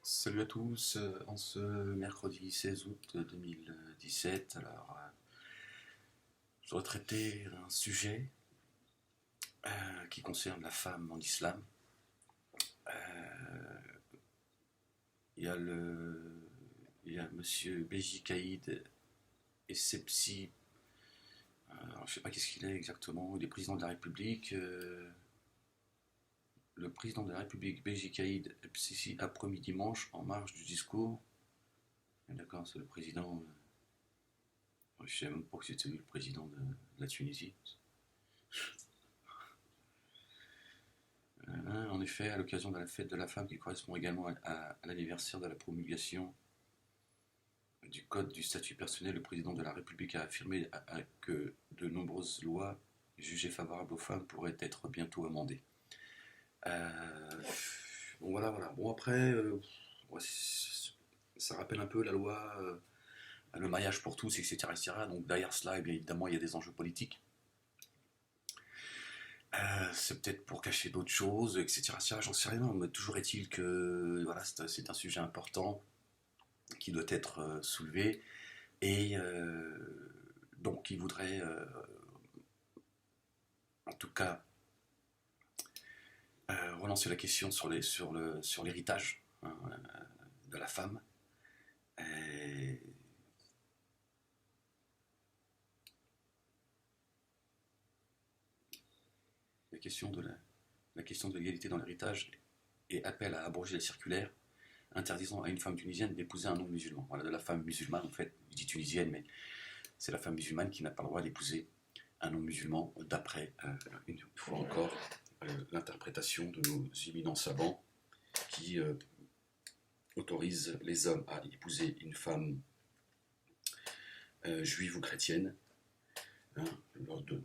Salut à tous, en ce mercredi 16 août 2017, je voudrais traiter un sujet qui concerne la femme en islam. Euh, il y a il y a monsieur Beji Caïd Essebsi, je ne sais pas qu'est-ce qu'il est exactement, il est président de la République. Le président de la République Beji Caïd Essebsi a promis dimanche, en marge du discours, d'accord, c'est le président. Je ne savais même pas que c'était lui le président de la Tunisie. En effet, à l'occasion de la fête de la femme qui correspond également à l'anniversaire de la promulgation du Code du statut personnel, le président de la République a affirmé que de nombreuses lois jugées favorables aux femmes pourraient être bientôt amendées. Bon voilà, voilà. Bon après, ouais, ça rappelle un peu la loi, le mariage pour tous, etc., etc. Donc derrière cela, eh bien, évidemment, il y a des enjeux politiques. C'est peut-être pour cacher d'autres choses, etc. J'en sais rien, mais toujours est-il que voilà, c'est un sujet important qui doit être soulevé et donc il voudrait en tout cas relancer la question sur l'héritage, hein, de la femme. Et la question la question de l'égalité dans l'héritage et appelle à abroger la circulaire interdisant à une femme tunisienne d'épouser un non-musulman. Voilà, de la femme musulmane, en fait, je dis tunisienne, mais c'est la femme musulmane qui n'a pas le droit d'épouser un non-musulman, d'après, une fois encore, l'interprétation de nos éminents savants qui autorisent les hommes à épouser une femme juive ou chrétienne, hein,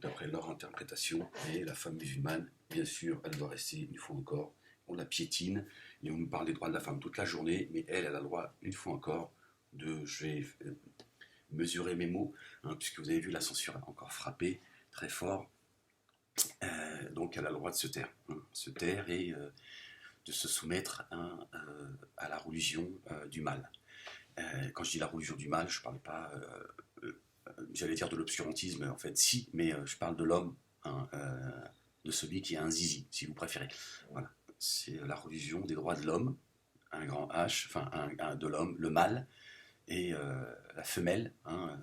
d'après leur interprétation, et la femme musulmane, bien sûr, elle doit rester, une fois encore, on la piétine, et on nous parle des droits de la femme toute la journée, mais elle a le droit, une fois encore, je vais mesurer mes mots, hein, puisque vous avez vu, la censure a encore frappé très fort, donc elle a le droit de se taire et de se soumettre, hein, à la religion du mal. Quand je dis la religion du mal, je ne parle pas, j'allais dire de l'obscurantisme, en fait, si, mais je parle de l'homme, hein, de celui qui a un zizi, si vous préférez. Voilà. C'est la religion des droits de l'homme, un grand H, enfin de l'homme, le mâle, et la femelle, hein,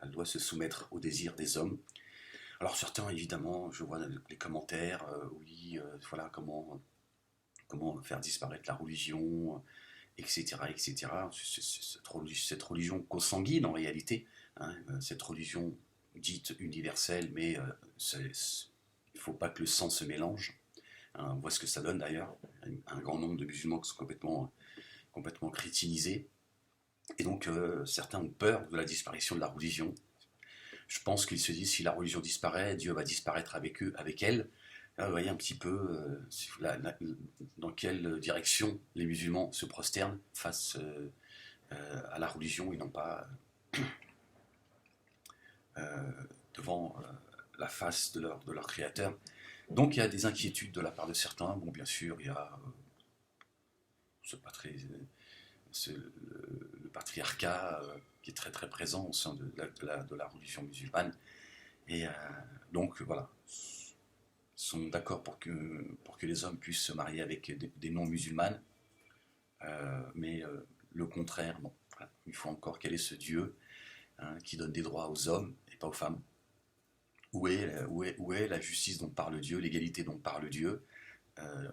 elle doit se soumettre aux désirs des hommes. Alors certains, évidemment, je vois les commentaires, oui, voilà, comment faire disparaître la religion, etc., etc. Cette religion consanguine en réalité, hein, cette religion dite universelle, mais il ne faut pas que le sang se mélange. Hein, on voit ce que ça donne d'ailleurs, un grand nombre de musulmans qui sont complètement crétinisés. Et donc certains ont peur de la disparition de la religion. Je pense qu'ils se disent si la religion disparaît, Dieu va disparaître avec eux, avec elle. Là, vous voyez un petit peu dans quelle direction les musulmans se prosternent face à la religion et non pas euh, devant la face de leur créateur. Donc il y a des inquiétudes de la part de certains. Bon, bien sûr, il y a c'est pas très, c'est le patriarcat qui est très très présent au sein de la religion musulmane. Et donc voilà, sont d'accord pour que les hommes puissent se marier avec des non-musulmanes, mais le contraire, bon, voilà. Il faut encore quel est ce Dieu, hein, qui donne des droits aux hommes et pas aux femmes. Où est la justice dont parle Dieu, l'égalité dont parle Dieu?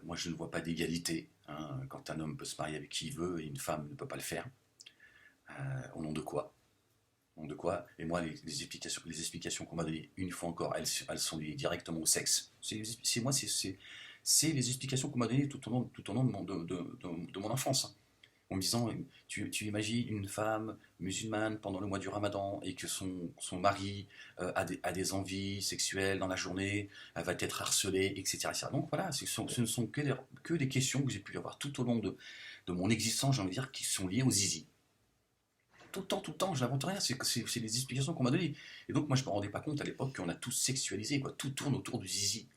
Moi je ne vois pas d'égalité, hein, quand un homme peut se marier avec qui il veut et une femme ne peut pas le faire. Au nom de quoi? Au nom de quoi? Et moi, les explications qu'on m'a données, une fois encore, elles sont liées directement au sexe. C'est les explications qu'on m'a données tout au long de mon enfance, hein. En me disant, tu imagines une femme musulmane pendant le mois du Ramadan et que son mari a des envies sexuelles dans la journée, elle va être harcelée, etc., etc. Donc voilà, ce ne sont que des questions que j'ai pu avoir tout au long de mon existence, j'ai envie de dire, qui sont liées au zizi. Tout le temps, je n'invente rien, c'est les explications qu'on m'a données. Et donc moi je ne me rendais pas compte à l'époque qu'on a tous sexualisé, quoi. Tout tourne autour du zizi.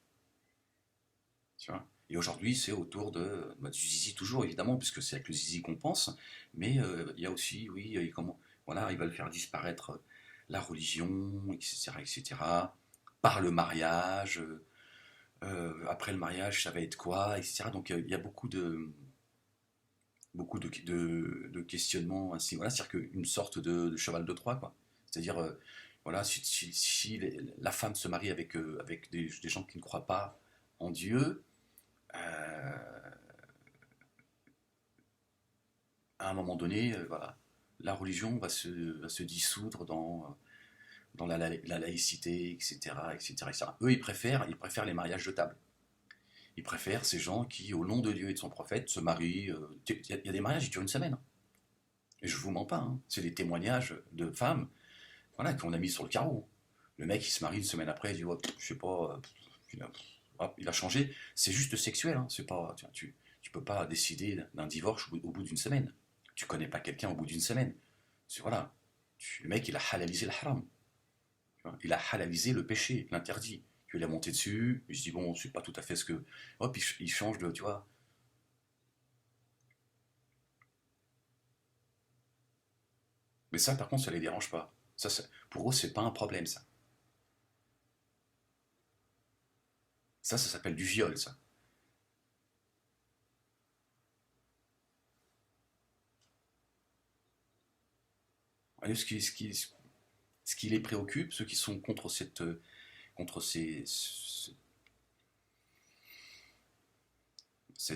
Tu vois. Et aujourd'hui, c'est autour du zizi toujours, évidemment, puisque c'est avec le zizi qu'on pense, mais il y a aussi, oui, comment, voilà, ils veulent faire disparaître la religion, etc., etc., par le mariage, après le mariage, ça va être quoi, etc. Donc il y a beaucoup de questionnements ainsi, voilà, c'est-à-dire qu'une sorte de cheval de Troie, quoi. C'est-à-dire, voilà, si la femme se marie avec des gens qui ne croient pas en Dieu, euh, à un moment donné, voilà, la religion va se dissoudre dans la laïcité, etc., etc., etc. Eux, ils préfèrent les mariages de table. Ils préfèrent ces gens qui, au nom de Dieu et de son prophète, se marient. Il y a des mariages qui durent une semaine, hein. Et je vous mens pas, hein. C'est des témoignages de femmes, voilà, qu'on a mis sur le carreau. Le mec, il se marie une semaine après, il dit, ouais, je sais pas, il a changé. C'est juste sexuel, hein. C'est pas, tu peux pas décider d'un divorce au bout d'une semaine. Tu connais pas quelqu'un au bout d'une semaine. Voilà. Le mec, il a halalisé le haram. Il a halalisé le péché, l'interdit. Puis il a monté dessus, il se dit, bon, c'est pas tout à fait ce que. Hop, il change de, tu vois. Mais ça, par contre, ça les dérange pas. Pour eux, c'est pas un problème, ça. Ça s'appelle du viol, ça. Et ce qui les préoccupe, ceux qui sont contre cette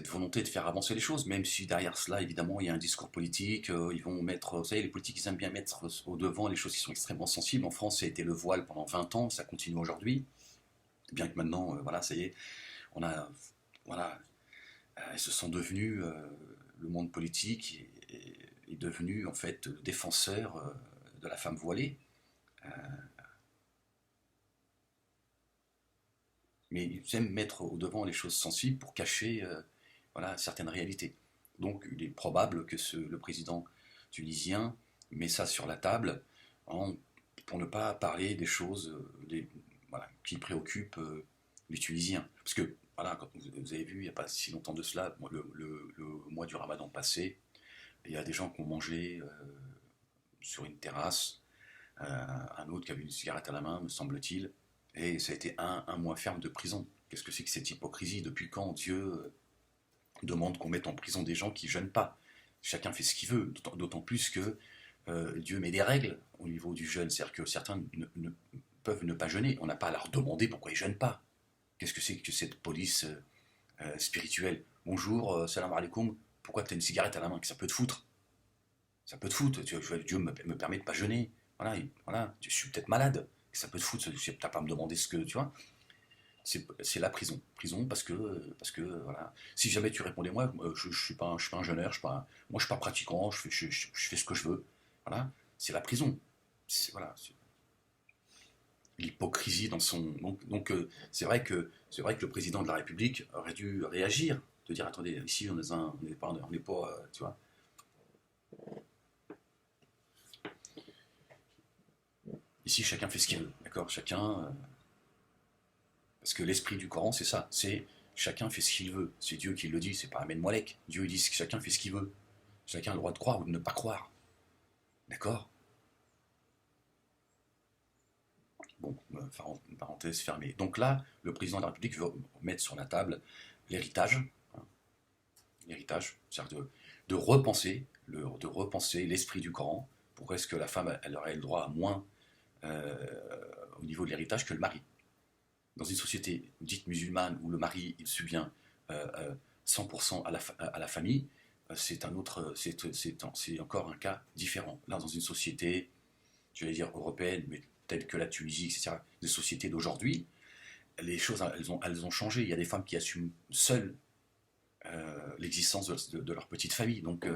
volonté de faire avancer les choses, même si derrière cela, évidemment, il y a un discours politique, ils vont mettre, vous savez, les politiques, ils aiment bien mettre au devant les choses qui sont extrêmement sensibles. En France, ça a été le voile pendant 20 ans, ça continue aujourd'hui, bien que maintenant, voilà, ça y est, on a, voilà, ils se sont devenus, le monde politique est devenu, en fait, défenseur de la femme voilée. Euh, mais ils aiment mettre au devant les choses sensibles pour cacher, voilà, certaines réalités. Donc il est probable que le président tunisien met ça sur la table en- pour ne pas parler des choses voilà, qui préoccupent les Tunisiens. Parce que, voilà, quand vous avez vu, il n'y a pas si longtemps de cela, le mois du Ramadan passé, il y a des gens qui ont mangé sur une terrasse, un autre qui avait une cigarette à la main, me semble-t-il, et ça a été un mois ferme de prison. Qu'est-ce que c'est que cette hypocrisie? Depuis quand Dieu demande qu'on mette en prison des gens qui ne jeûnent pas? Chacun fait ce qu'il veut, d'autant plus que Dieu met des règles au niveau du jeûne, c'est-à-dire que certains peuvent ne pas jeûner, on n'a pas à leur demander pourquoi ils ne jeûnent pas. Qu'est-ce que c'est que cette police spirituelle? Bonjour, salam alaikum, pourquoi tu as une cigarette à la main? Que ça peut te foutre? Ça peut te foutre, Dieu me permet de ne pas jeûner. Voilà, voilà, je suis peut-être malade, ça peut te foutre, tu n'as pas à me demander ce que, tu vois. C'est la prison. Prison parce que voilà. Si jamais tu répondais, moi, je suis pas un jeûneur, moi je suis pas pratiquant, je fais ce que je veux. Voilà, c'est la prison. Voilà, l'hypocrisie dans son. C'est vrai que le président de la République aurait dû réagir, de dire attendez, ici on n'est pas, tu vois. Ici chacun fait ce qu'il veut, d'accord, chacun. Parce que l'esprit du Coran, c'est ça. C'est chacun fait ce qu'il veut. C'est Dieu qui le dit, c'est pas Ahmed Moalek. Dieu dit que chacun fait ce qu'il veut. Chacun a le droit de croire ou de ne pas croire. D'accord. Bon, une parenthèse fermée. Donc là, le président de la République veut mettre sur la table l'héritage. Hein, l'héritage, c'est-à-dire de repenser l'esprit du Coran. Pourquoi est-ce que la femme, elle aurait le droit à moins euh, au niveau de l'héritage que le mari? Dans une société dite musulmane où le mari il subvient 100% à la famille, c'est encore un cas différent. Là, dans une société, je vais dire européenne, mais telle que la Tunisie, etc., des sociétés d'aujourd'hui, les choses elles ont changé. Il y a des femmes qui assument seules l'existence de leur petite famille. Donc,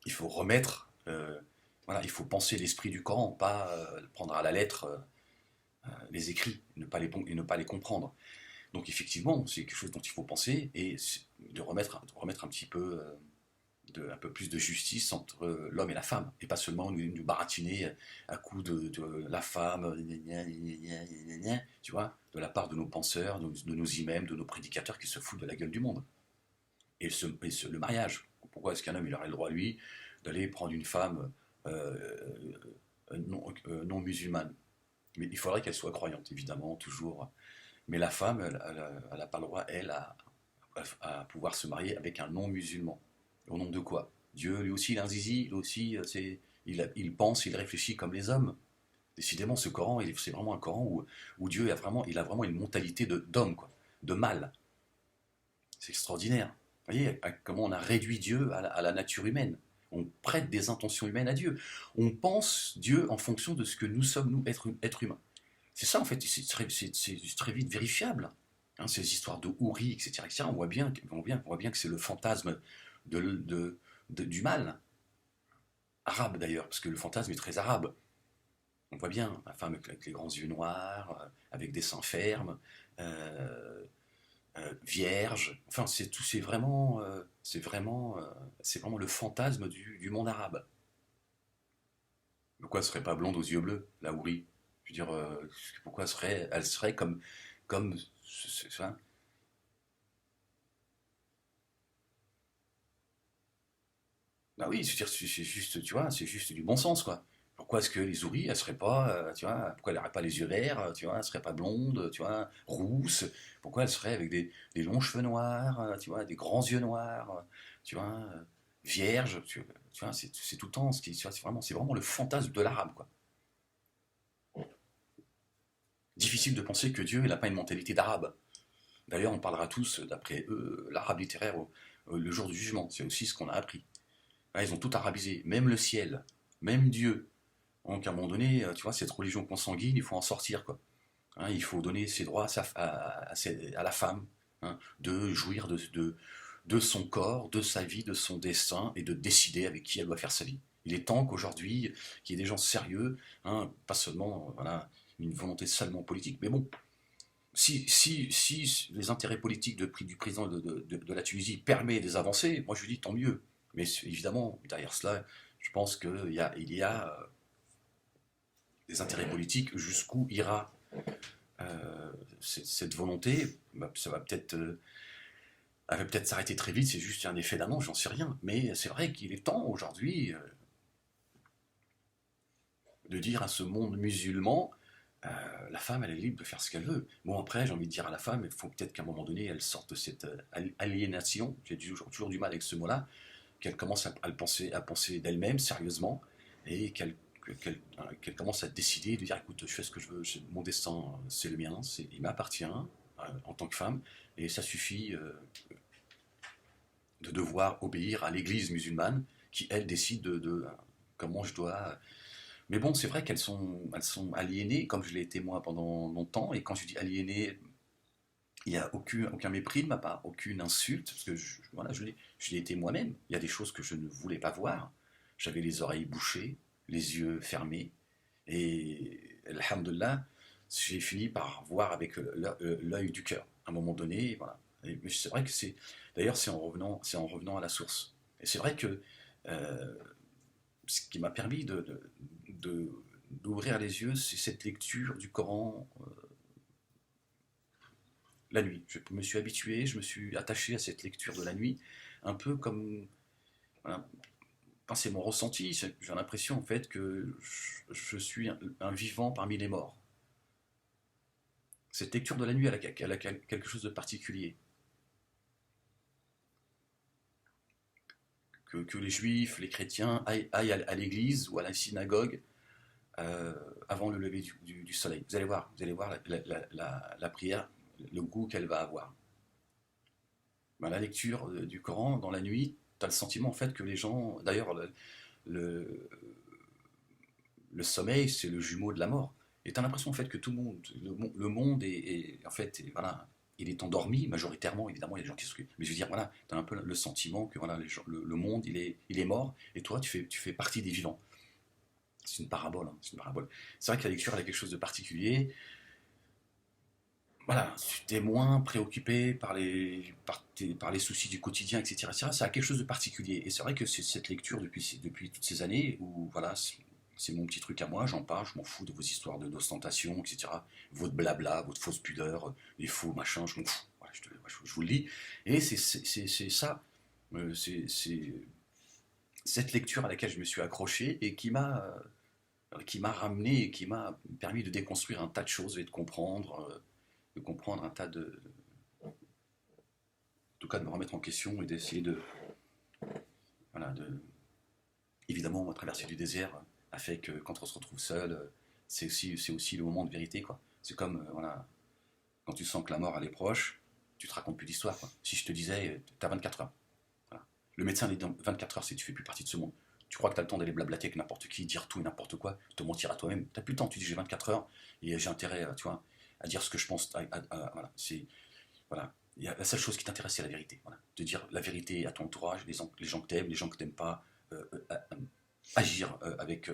il faut remettre, voilà, il faut penser l'esprit du Coran, pas prendre à la lettre les écrits, et ne pas les comprendre. Donc effectivement, c'est quelque chose dont il faut penser et de remettre un petit peu. un peu plus de justice entre l'homme et la femme, et pas seulement nous baratiner à coups de la femme, tu vois, de la part de nos penseurs, de nos imams, de nos prédicateurs qui se foutent de la gueule du monde. Le mariage. Pourquoi est-ce qu'un homme il aurait le droit, lui, d'aller prendre une femme non musulmane? Mais il faudrait qu'elle soit croyante, évidemment, toujours. Mais la femme, elle n'a pas le droit, elle, à pouvoir se marier avec un non-musulman. Au nom de quoi? Dieu, lui aussi, il a un zizi, lui aussi, il pense, il réfléchit comme les hommes. Décidément, ce Coran, c'est vraiment un Coran où Dieu il a vraiment une mentalité d'homme, quoi, de mal. C'est extraordinaire. Vous voyez comment on a réduit Dieu à la nature humaine. On prête des intentions humaines à Dieu. On pense Dieu en fonction de ce que nous sommes, nous, êtres humains. C'est ça, en fait, c'est très vite vérifiable. Hein, ces histoires de Houri, etc., etc., on voit bien que c'est le fantasme du mal, arabe d'ailleurs, parce que le fantasme est très arabe. On voit bien la femme avec les grands yeux noirs, avec des seins fermes, euh, vierge. Enfin, c'est vraiment le fantasme du monde arabe. Pourquoi elle serait pas blonde aux yeux bleus, la Houri? Je veux dire, pourquoi elle serait comme ça? Bah oui, c'est juste, tu vois, c'est juste du bon sens, quoi. Pourquoi est-ce que les ouris, elles seraient pas, tu vois, pourquoi elles n'auraient pas les yeux verts, tu vois, elles seraient pas blondes, tu vois, rousses, pourquoi elles seraient avec des longs cheveux noirs, tu vois, des grands yeux noirs, tu vois, vierges, tu vois, c'est tout le temps, tu vois, c'est vraiment le fantasme de l'arabe, quoi. Difficile de penser que Dieu, il n'a pas une mentalité d'arabe. D'ailleurs, on parlera tous, d'après eux, l'arabe littéraire, le jour du jugement, c'est aussi ce qu'on a appris. Ah, ils ont tout arabisé, même le ciel, même Dieu. Donc à un moment donné, tu vois, cette religion consanguine, il faut en sortir, quoi. Hein, il faut donner ses droits à la femme, hein, de jouir de son corps, de sa vie, de son destin, et de décider avec qui elle doit faire sa vie. Il est temps qu'aujourd'hui, qu'il y ait des gens sérieux, hein, pas seulement voilà, une volonté seulement politique, mais bon, si les intérêts politiques du président de la Tunisie permettent des avancées, moi je lui dis tant mieux. Mais évidemment, derrière cela, je pense qu'il y a des intérêts politiques, jusqu'où ira cette volonté. Bah, ça va peut-être elle va peut-être s'arrêter très vite, c'est juste un effet d'annonce, j'en sais rien. Mais c'est vrai qu'il est temps aujourd'hui de dire à ce monde musulman, la femme, elle est libre de faire ce qu'elle veut. Bon, après, j'ai envie de dire à la femme, il faut peut-être qu'à un moment donné, elle sorte de cette aliénation, j'ai toujours du mal avec ce mot-là, qu'elle commence à penser d'elle-même sérieusement, et qu'elle commence à décider, de dire, écoute, je fais ce que je veux, mon destin, c'est le mien, il m'appartient en tant que femme, et ça suffit de devoir obéir à l'église musulmane, qui, elle, décide comment je dois. Mais bon, c'est vrai elles sont aliénées, comme je l'ai été moi pendant longtemps, et quand je dis aliénées, il n'y a aucun mépris de ma part, aucune insulte, parce que voilà, je l'ai été moi-même. Il y a des choses que je ne voulais pas voir. J'avais les oreilles bouchées, les yeux fermés, et alhamdoulilah, j'ai fini par voir avec l'œil du cœur. À un moment donné, voilà. Mais c'est vrai que d'ailleurs, c'est en revenant à la source. Et c'est vrai que euh, ce qui m'a permis d'ouvrir les yeux, c'est cette lecture du Coran la nuit. Je me suis habitué, je me suis attaché à cette lecture de la nuit, un peu comme. Voilà, enfin, c'est mon ressenti, j'ai l'impression en fait que je suis un vivant parmi les morts. Cette lecture de la nuit, elle a quelque chose de particulier. Que les juifs, les chrétiens aillent à l'église ou à la synagogue euh, avant le lever du soleil. Vous allez voir la prière, le goût qu'elle va avoir. Ben, la lecture du Coran dans la nuit, tu as le sentiment en fait que les gens. D'ailleurs, le, le sommeil, c'est le jumeau de la mort. Et tu as l'impression en fait que tout le monde en fait, voilà, il est endormi majoritairement. Évidemment, il y a des gens qui se. Mais je veux dire, voilà, tu as un peu le sentiment que voilà, le monde, il est mort, et toi, tu fais partie des vivants. C'est une parabole, hein, c'est une parabole. C'est vrai que la lecture, elle a quelque chose de particulier. voilà, tu es moins préoccupé par les soucis du quotidien, etc., etc. Ça a quelque chose de particulier. Et c'est vrai que c'est cette lecture depuis toutes ces années où, voilà, c'est mon petit truc à moi, j'en parle, je m'en fous de vos histoires d'ostentation, etc. Votre blabla, votre fausse pudeur, les faux machins, je m'en fous. Voilà, je vous le dis. Et c'est ça, c'est cette lecture à laquelle je me suis accroché et qui m'a ramené et qui m'a permis de déconstruire un tas de choses et de comprendre un tas en tout cas de me remettre en question et d'essayer voilà, évidemment, la traversée du désert a fait que quand on se retrouve seul, c'est aussi le moment de vérité, quoi. C'est comme, voilà, quand tu sens que la mort, elle est proche, tu te racontes plus d'histoire, quoi. Si je te disais, t'as 24 heures, voilà. Le médecin dit dans 24 heures, c'est que tu fais plus partie de ce monde. Tu crois que t'as le temps d'aller blablater avec n'importe qui, dire tout et n'importe quoi, te mentir à toi-même. T'as plus le temps, tu dis j'ai 24 heures et j'ai intérêt, tu vois, à dire ce que je pense. Voilà, voilà. La seule chose qui t'intéresse, c'est la vérité. Voilà. De dire la vérité à ton entourage, les gens que t'aimes, les gens que t'aimes pas, agir avec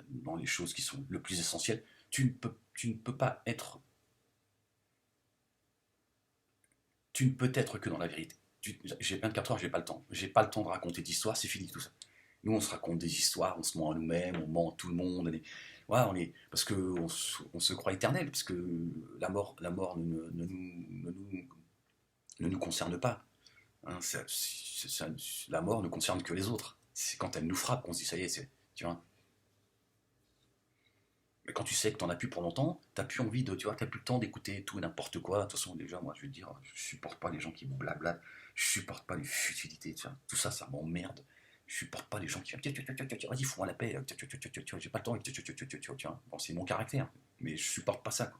dans les choses qui sont le plus essentielles. Tu ne peux pas être, tu ne peux être que dans la vérité. J'ai 24 heures, j'ai pas le temps. J'ai pas le temps de raconter d'histoires, c'est fini tout ça. Nous, on se raconte des histoires, on se ment à nous-mêmes, on ment à tout le monde. Voilà, parce qu'on se croit éternel, parce que la mort ne nous concerne pas. Hein, la mort ne concerne que les autres. C'est quand elle nous frappe qu'on se dit ça y est, tu vois. Mais quand tu sais que t'en as plus pour longtemps, t'as plus envie de, tu vois, t'as plus le temps d'écouter tout et n'importe quoi. De toute façon, déjà, moi, je veux te dire, je supporte pas les gens qui blablatent, je supporte pas les futilités, tu vois. Tout ça, ça m'emmerde. Je supporte pas les gens qui vas-y, fous-moi la paix, j'ai pas le temps, tu vois. Bon, c'est mon caractère, mais je supporte pas ça, quoi.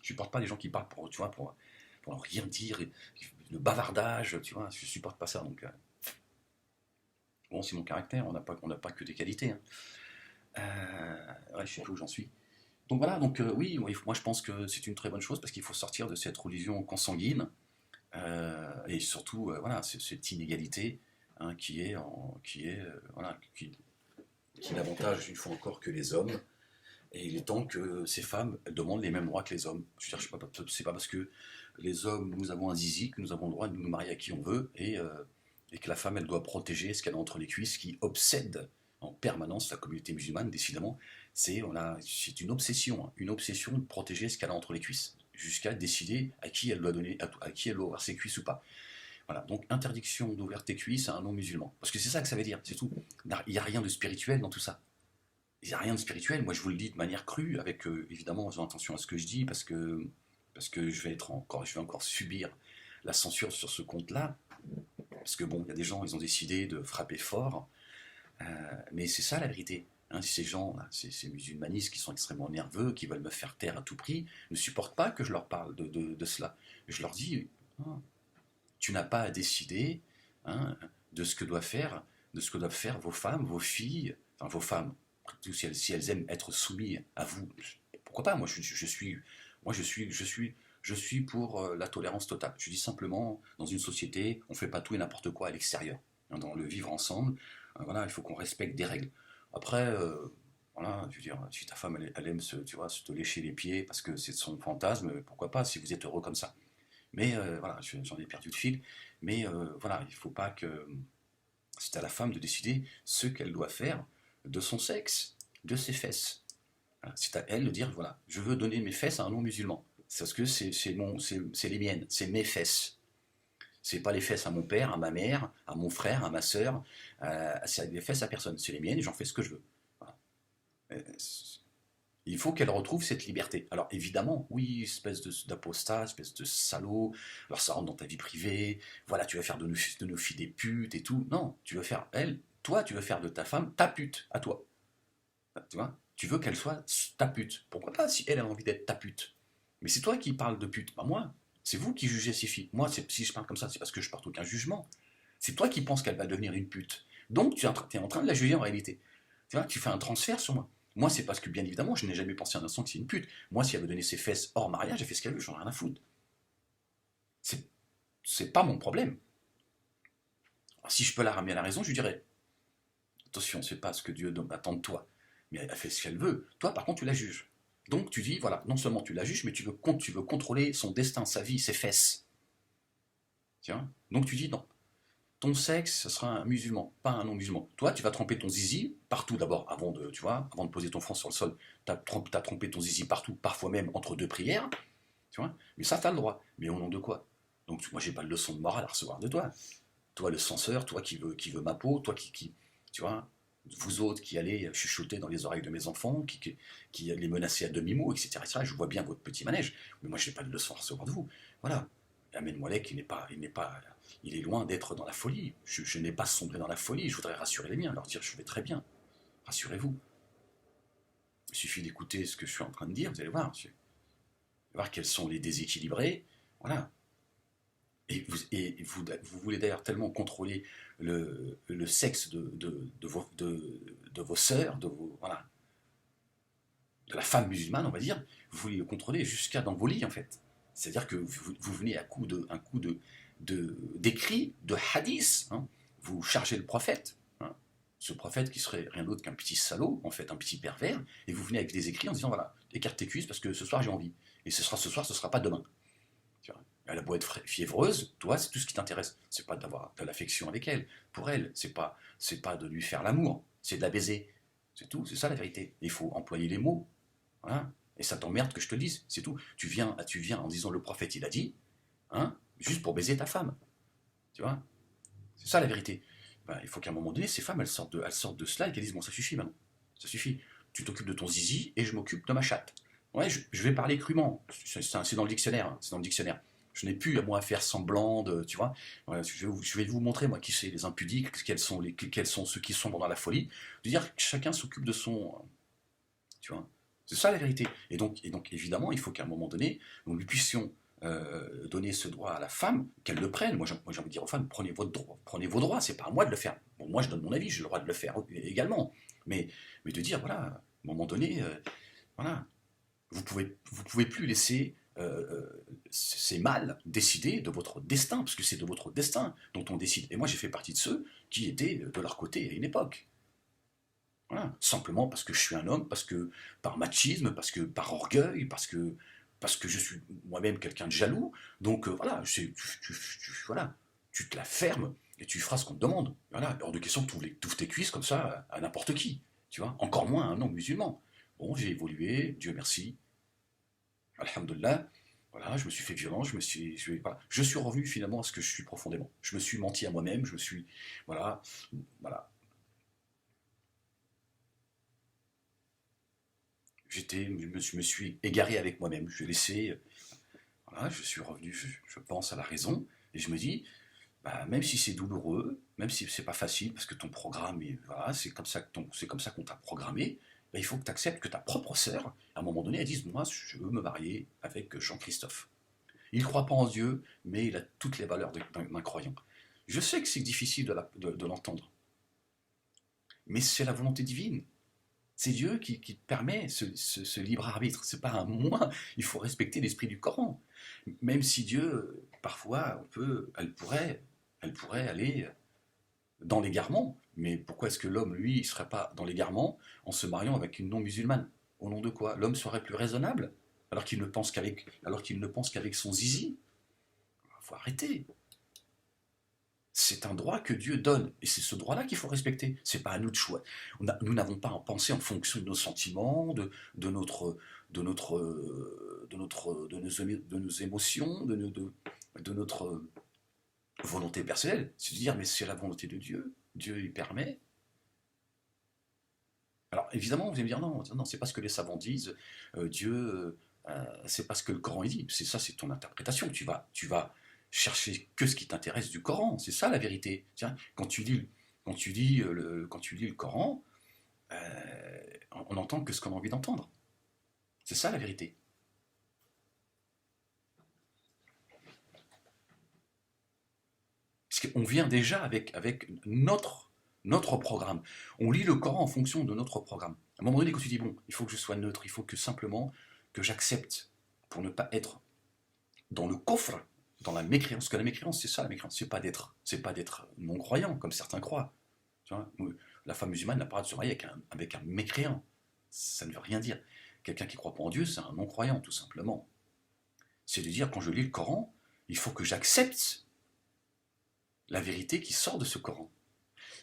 Je supporte pas les gens qui parlent pour, tu vois, pour rien dire, le bavardage, tu vois, je supporte pas ça, donc bon, c'est mon caractère, on n'a pas que des qualités, hein. Ouais, je sais plus où j'en suis. Donc voilà, donc oui, moi je pense que c'est une très bonne chose parce qu'il faut sortir de cette religion consanguine et surtout voilà, cette inégalité hein, voilà, qui n'avantage une fois encore que les hommes. Et il est temps que ces femmes elles demandent les mêmes droits que les hommes. Je veux dire, c'est pas parce que les hommes, nous avons un zizi que nous avons le droit de nous marier à qui on veut et que la femme, elle doit protéger ce qu'elle a entre les cuisses qui obsède en permanence la communauté musulmane, décidément. C'est une obsession de protéger ce qu'elle a entre les cuisses, jusqu'à décider à qui elle doit donner, à qui elle doit ouvrir ses cuisses ou pas. Voilà, donc interdiction d'ouvrir tes cuisses à un non-musulman. Parce que c'est ça que ça veut dire, c'est tout. Il n'y a rien de spirituel dans tout ça. Il n'y a rien de spirituel. Moi, je vous le dis de manière crue, avec évidemment, en faisant attention à ce que je dis, parce que je vais encore subir la censure sur ce compte-là. Parce que bon, il y a des gens, ils ont décidé de frapper fort, mais c'est ça la vérité. Hein, ces gens, ces musulmanistes qui sont extrêmement nerveux, qui veulent me faire taire à tout prix, ne supportent pas que je leur parle de cela. Je leur dis, ah, tu n'as pas à décider hein, de ce que doivent faire vos femmes, vos filles, enfin vos femmes, si elles aiment être soumises à vous, pourquoi pas. Moi, je suis pour la tolérance totale. Je dis simplement, dans une société, on ne fait pas tout et n'importe quoi à l'extérieur. Hein, dans le vivre ensemble, voilà, il faut qu'on respecte des règles. Après, voilà, je veux dire, si ta femme elle aime tu vois, se te lécher les pieds parce que c'est son fantasme, pourquoi pas, si vous êtes heureux comme ça. Mais voilà, j'en ai perdu le fil. Mais voilà, il ne faut pas que. C'est à la femme de décider ce qu'elle doit faire de son sexe, de ses fesses. Voilà, c'est à elle de dire voilà, je veux donner mes fesses à un non-musulman. C'est parce que c'est les miennes, c'est mes fesses. C'est pas les fesses à mon père, à ma mère, à mon frère, à ma sœur. C'est les fesses à personne. C'est les miennes et j'en fais ce que je veux. Voilà. Euh, Il faut qu'elle retrouve cette liberté. Alors évidemment, oui, espèce d'apostat, espèce de salaud, alors ça rentre dans ta vie privée, voilà, tu vas faire de nos filles des putes et tout. Non, tu veux faire, toi, tu veux faire de ta femme ta pute, à toi. Tu vois. Tu veux qu'elle soit ta pute. Pourquoi pas si elle a envie d'être ta pute. Mais c'est toi qui parles de pute, pas moi. C'est vous qui jugez ces filles. Moi, si je parle comme ça, c'est parce que je porte aucun jugement. C'est toi qui penses qu'elle va devenir une pute. Donc tu es en train de la juger en réalité. Tu vois, tu fais un transfert sur moi. Moi, c'est parce que, bien évidemment, je n'ai jamais pensé un instant que c'est une pute. Moi, si elle veut donner ses fesses hors mariage, elle fait ce qu'elle veut, j'en ai rien à foutre. C'est, c'est pas mon problème. Alors, si je peux la ramener à la raison, je lui dirais attention, c'est pas ce que Dieu attend de toi. Mais elle fait ce qu'elle veut. Toi, par contre, tu la juges. Donc tu dis, voilà, non seulement tu la juges, mais tu veux contrôler son destin, sa vie, ses fesses. Tiens. Donc tu dis, non, ton sexe, ce sera un musulman, pas un non-musulman. Toi, tu vas tremper ton zizi partout d'abord, avant de, tu vois, avant de poser ton front sur le sol. T'as trempé ton zizi partout, parfois même entre deux prières, tu vois. Mais ça, t'as le droit. Mais au nom de quoi? Donc moi, j'ai pas de leçon de morale à recevoir de toi. Toi, le censeur, toi qui veux ma peau, toi tu vois, vous autres qui allez chuchoter dans les oreilles de mes enfants, qui les menacer à demi-mot, etc., Je vois bien votre petit manège, mais moi, je n'ai pas de leçon à recevoir de vous. Voilà. Amen Moalek, il est loin d'être dans la folie. Je n'ai pas sombré dans la folie. Je voudrais rassurer les miens, leur dire je vais très bien. Rassurez-vous. Il suffit d'écouter ce que je suis en train de dire, vous allez voir, monsieur. Vous allez voir quels sont les déséquilibrés. Voilà. Vous voulez d'ailleurs tellement contrôler le sexe de vos sœurs, voilà, de la femme musulmane, on va dire, vous voulez le contrôler jusqu'à dans vos lits, en fait. C'est-à-dire que vous venez un coup d'écrit, de hadith, hein, vous chargez le prophète, hein, ce prophète qui serait rien d'autre qu'un petit salaud, en fait, un petit pervers, et vous venez avec des écrits en disant, voilà, écarte tes cuisses parce que ce soir j'ai envie. Et ce sera ce soir, ce sera pas demain. Elle a beau être fiévreuse, toi, c'est tout ce qui t'intéresse. C'est pas d'avoir de l'affection avec elle. Pour elle, c'est pas de lui faire l'amour, c'est de la baiser. C'est tout, c'est ça la vérité. Il faut employer les mots. Voilà. Et ça t'emmerde que je te le dise, c'est tout. Tu viens en disant le prophète il a dit, hein, juste pour baiser ta femme. Tu vois. C'est ça la vérité. Ben, il faut qu'à un moment donné, ces femmes, elles sortent de cela et qu'elles disent bon, ça suffit maintenant. Ça suffit. Tu t'occupes de ton zizi et je m'occupe de ma chatte. Ouais, je vais parler crûment. C'est dans le dictionnaire. Hein, c'est dans le dictionnaire. Je n'ai plus à moi à faire semblant de, tu vois. Ouais, je vais vous montrer moi qui c'est les impudiques, quels sont ceux qui sont dans la folie. De dire que chacun s'occupe de son, tu vois. C'est ça la vérité. Et donc évidemment, il faut qu'à un moment donné, nous lui puissions donner ce droit à la femme, qu'elle le prenne. Moi, j'ai envie de dire aux femmes, prenez vos droits, c'est pas à moi de le faire. Bon, moi, je donne mon avis, j'ai le droit de le faire également. Mais de dire, voilà, à un moment donné, voilà, vous pouvez plus laisser ces mâles décider de votre destin, parce que c'est de votre destin dont on décide. Et moi, j'ai fait partie de ceux qui étaient de leur côté à une époque. Voilà. Simplement parce que je suis un homme, parce que par machisme, parce que par orgueil, parce que je suis moi-même quelqu'un de jaloux. Donc voilà, voilà, tu te la fermes et tu feras ce qu'on te demande. Voilà, hors de question que tu ouvres tes cuisses comme ça à n'importe qui. Tu vois, encore moins à un homme musulman. Bon, j'ai évolué, Dieu merci, alhamdoulilah. Voilà, je me suis fait violent, voilà. Je suis revenu finalement à ce que je suis profondément. Je me suis menti à moi-même, voilà, voilà, je me suis égaré avec moi-même. Je laissé, voilà, je suis revenu, je pense à la raison, et je me dis, bah, même si c'est douloureux, même si c'est pas facile, parce que ton programme, voilà, c'est comme ça qu'on t'a programmé, bah, il faut que tu acceptes que ta propre sœur, à un moment donné, elle dise, moi, je veux me marier avec Jean-Christophe. Il ne croit pas en Dieu, mais il a toutes les valeurs d'un croyant. Je sais que c'est difficile de l'entendre, mais c'est la volonté divine. C'est Dieu qui permet ce libre arbitre. C'est pas un moi. Il faut respecter l'esprit du Coran. Même si Dieu, parfois, elle pourrait aller dans l'égarement. Mais pourquoi est-ce que l'homme, lui, ne serait pas dans l'égarement en se mariant avec une non-musulmane? Au nom de quoi? L'homme serait plus raisonnable alors qu'il ne pense qu'avec son zizi. Il faut arrêter. C'est un droit que Dieu donne, et c'est ce droit-là qu'il faut respecter. C'est pas à nous de choix. Nous n'avons pas à penser en fonction de nos sentiments, de notre, de notre, de nos émotions, de notre volonté personnelle. C'est de dire, mais c'est la volonté de Dieu. Dieu y permet. Alors évidemment, vous allez me dire, non, non, c'est pas ce que les savants disent. Dieu, c'est pas ce que le Coran dit. C'est ça, c'est ton interprétation. Tu vas chercher que ce qui t'intéresse du Coran. C'est ça la vérité. Tiens, quand tu lis le Coran, on n'entend que ce qu'on a envie d'entendre. C'est ça la vérité. Parce qu'on vient déjà avec notre programme. On lit le Coran en fonction de notre programme. À un moment donné, quand tu dis, bon, il faut que je sois neutre, il faut que simplement que j'accepte pour ne pas être dans le coffre, dans la mécréance. Parce que la mécréance, c'est ça la mécréance. C'est pas d'être non-croyant, comme certains croient. Tu vois, la femme musulmane n'a pas le droit de se marier avec un mécréant. Ça ne veut rien dire. quelqu'un qui ne croit pas en Dieu, c'est un non-croyant, tout simplement. C'est de dire, quand je lis le Coran, il faut que j'accepte la vérité qui sort de ce Coran.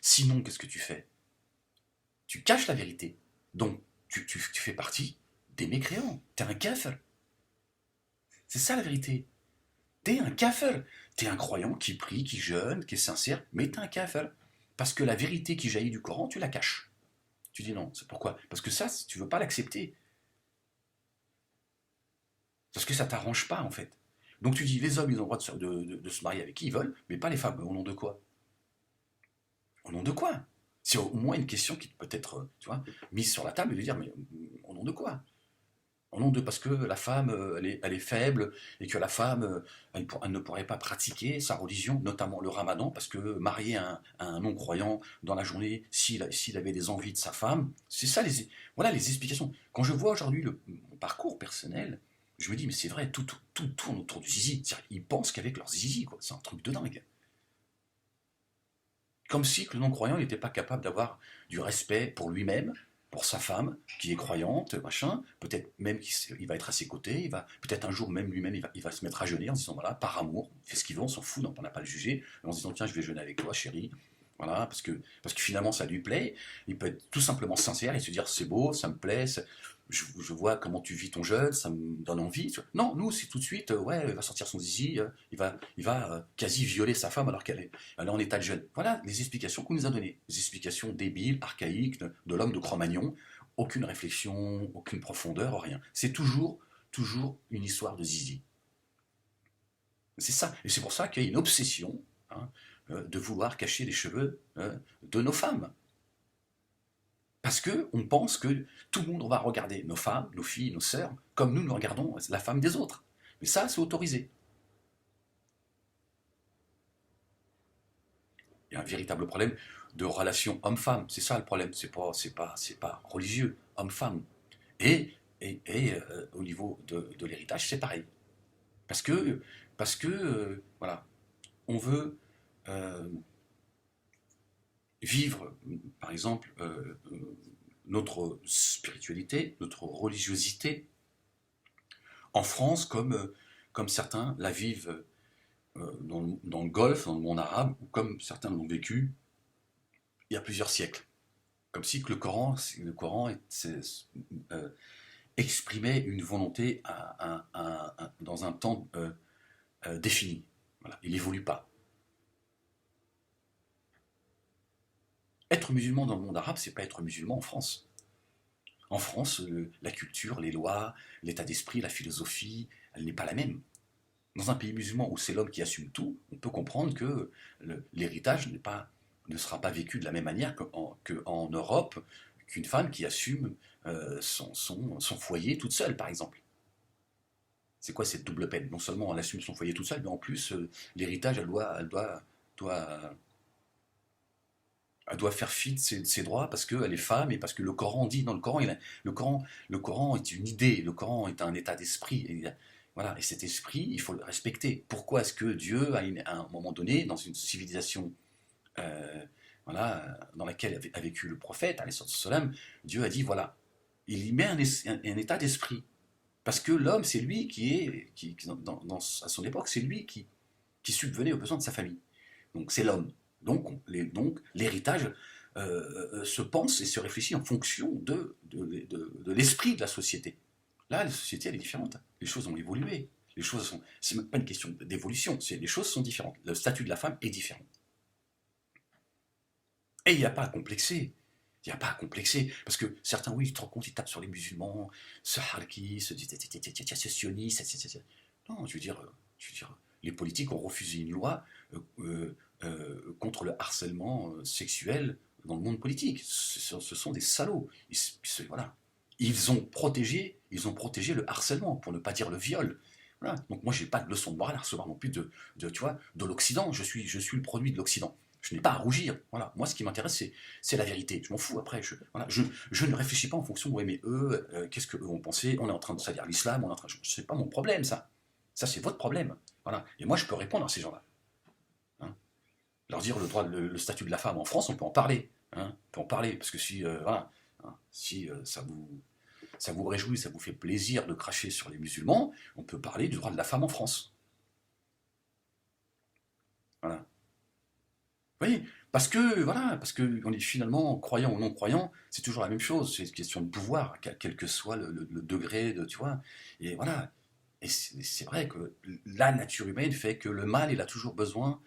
Sinon, qu'est-ce que tu fais? Tu caches la vérité. Donc, tu fais partie des mécréants. T'es un kafir. C'est ça la vérité. T'es un kafir. T'es un croyant qui prie, qui jeûne, qui est sincère, mais t'es un kafir. Parce que la vérité qui jaillit du Coran, tu la caches. Tu dis non, c'est pourquoi? Parce que ça, tu veux pas l'accepter. Parce que ça t'arrange pas, en fait. Donc tu dis, les hommes, ils ont le droit de se marier avec qui ils veulent, mais pas les femmes. Au nom de quoi? Au nom de quoi? C'est au moins une question qui peut être, tu vois, mise sur la table et de dire, mais au nom de quoi? Au nom de parce que la femme, elle est faible et que la femme, elle ne pourrait pas pratiquer sa religion, notamment le ramadan, parce que marier un non-croyant dans la journée, s'il avait des envies de sa femme, c'est ça, voilà les explications. Quand je vois aujourd'hui mon parcours personnel, je me dis, mais c'est vrai, tout tourne autour du zizi. Ils pensent qu'avec leur zizi, quoi. C'est un truc de dingue. Comme si le non-croyant n'était pas capable d'avoir du respect pour lui-même, pour sa femme, qui est croyante, machin, peut-être même qu'il va être à ses côtés, peut-être un jour même lui-même, il va se mettre à jeûner en se disant, voilà, par amour, il fait ce qu'il veut, on s'en fout, donc on n'a pas à le juger, en se disant, tiens, je vais jeûner avec toi, chérie, voilà, parce que finalement ça lui plaît, il peut être tout simplement sincère et se dire, c'est beau, ça me plaît, je vois comment tu vis ton jeûne, ça me donne envie. Non, nous, c'est tout de suite, ouais, il va sortir son zizi, il va quasi violer sa femme alors elle est en état de jeûne. Voilà les explications qu'on nous a données. Les explications débiles, archaïques, de l'homme de Cro-Magnon. Aucune réflexion, aucune profondeur, rien. C'est toujours une histoire de zizi. C'est ça. Et c'est pour ça qu'il y a une obsession, hein, de vouloir cacher les cheveux de nos femmes. Parce qu'on pense que tout le monde va regarder nos femmes, nos filles, nos sœurs, comme nous regardons la femme des autres. Mais ça, c'est autorisé. Il y a un véritable problème de relation homme-femme. C'est ça le problème. C'est pas religieux, homme-femme. Et au niveau de l'héritage, c'est pareil. Parce que, voilà, on veut vivre, par exemple, notre spiritualité, notre religiosité en France comme certains la vivent dans le Golfe, dans le monde arabe, ou comme certains l'ont vécu il y a plusieurs siècles. Comme si que le Coran exprimait une volonté dans un temps défini. Voilà, il n'évolue pas. Être musulman dans le monde arabe, c'est pas être musulman en France. En France, la culture, les lois, l'état d'esprit, la philosophie, elle n'est pas la même. Dans un pays musulman où c'est l'homme qui assume tout, on peut comprendre que l'héritage ne sera pas vécu de la même manière qu'en Europe, qu'une femme qui assume son foyer toute seule, par exemple. C'est quoi cette double peine? Non seulement elle assume son foyer toute seule, mais en plus, l'héritage, doit elle doit faire fi de ses droits parce qu'elle est femme et parce que le Coran dit, dans le Coran, le Coran est une idée, le Coran est un état d'esprit. Voilà, et cet esprit, il faut le respecter. Pourquoi est-ce que Dieu, à un moment donné, dans une civilisation voilà, dans laquelle a vécu le prophète, Dieu a dit, voilà, il y met un état d'esprit. Parce que l'homme, c'est lui à son époque, c'est lui qui subvenait aux besoins de sa famille. Donc c'est l'homme. Donc l'héritage se pense et se réfléchit en fonction de l'esprit de la société. Là, la société, elle est différente. Les choses ont évolué. C'est même pas une question d'évolution, les choses sont différentes. Le statut de la femme est différent. Et il n'y a pas à complexer. Il n'y a pas à complexer. Parce que certains, oui, tu te rends compte, ils tapent sur les musulmans, se harkis, se disent, c'est sioniste, etc. Non, je veux dire, les politiques ont refusé une loi contre le harcèlement sexuel dans le monde politique. Ce sont des salauds. Voilà. Ils ont protégé le harcèlement, pour ne pas dire le viol. Voilà. Donc moi, j'ai pas de leçon de morale à recevoir non plus tu vois, de l'Occident. Je suis le produit de l'Occident. Je n'ai pas à rougir. Voilà. Moi, ce qui m'intéresse, c'est la vérité. Je m'en fous après. Voilà. Je ne réfléchis pas en fonction de, ouais, mais eux, qu'est-ce qu'eux ont pensé? On est en train de salir l'islam, c'est pas mon problème, ça. Ça, c'est votre problème. Voilà. Et moi, je peux répondre à ces gens-là. Hein, leur dire le statut de la femme en France, on peut en parler. Hein, on peut en parler. Parce que si, voilà, hein, si ça vous ça vous réjouit, ça vous fait plaisir de cracher sur les musulmans, on peut parler du droit de la femme en France. Voilà. Vous voyez, voilà, parce que on est finalement, croyant ou non croyant, c'est toujours la même chose, c'est une question de pouvoir, quel que soit le degré de, tu vois, et voilà. Et c'est vrai que la nature humaine fait que le mâle, il a toujours besoin,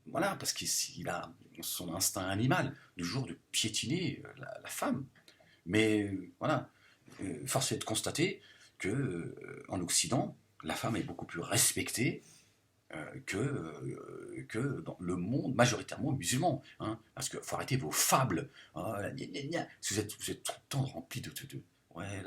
voilà, parce qu'il a son instinct animal, toujours de piétiner la femme. Mais voilà, force est de constater que en Occident, la femme est beaucoup plus respectée que dans le monde majoritairement musulman. Hein, parce qu'il faut arrêter vos fables. Hein, vous êtes tout le temps rempli ouais,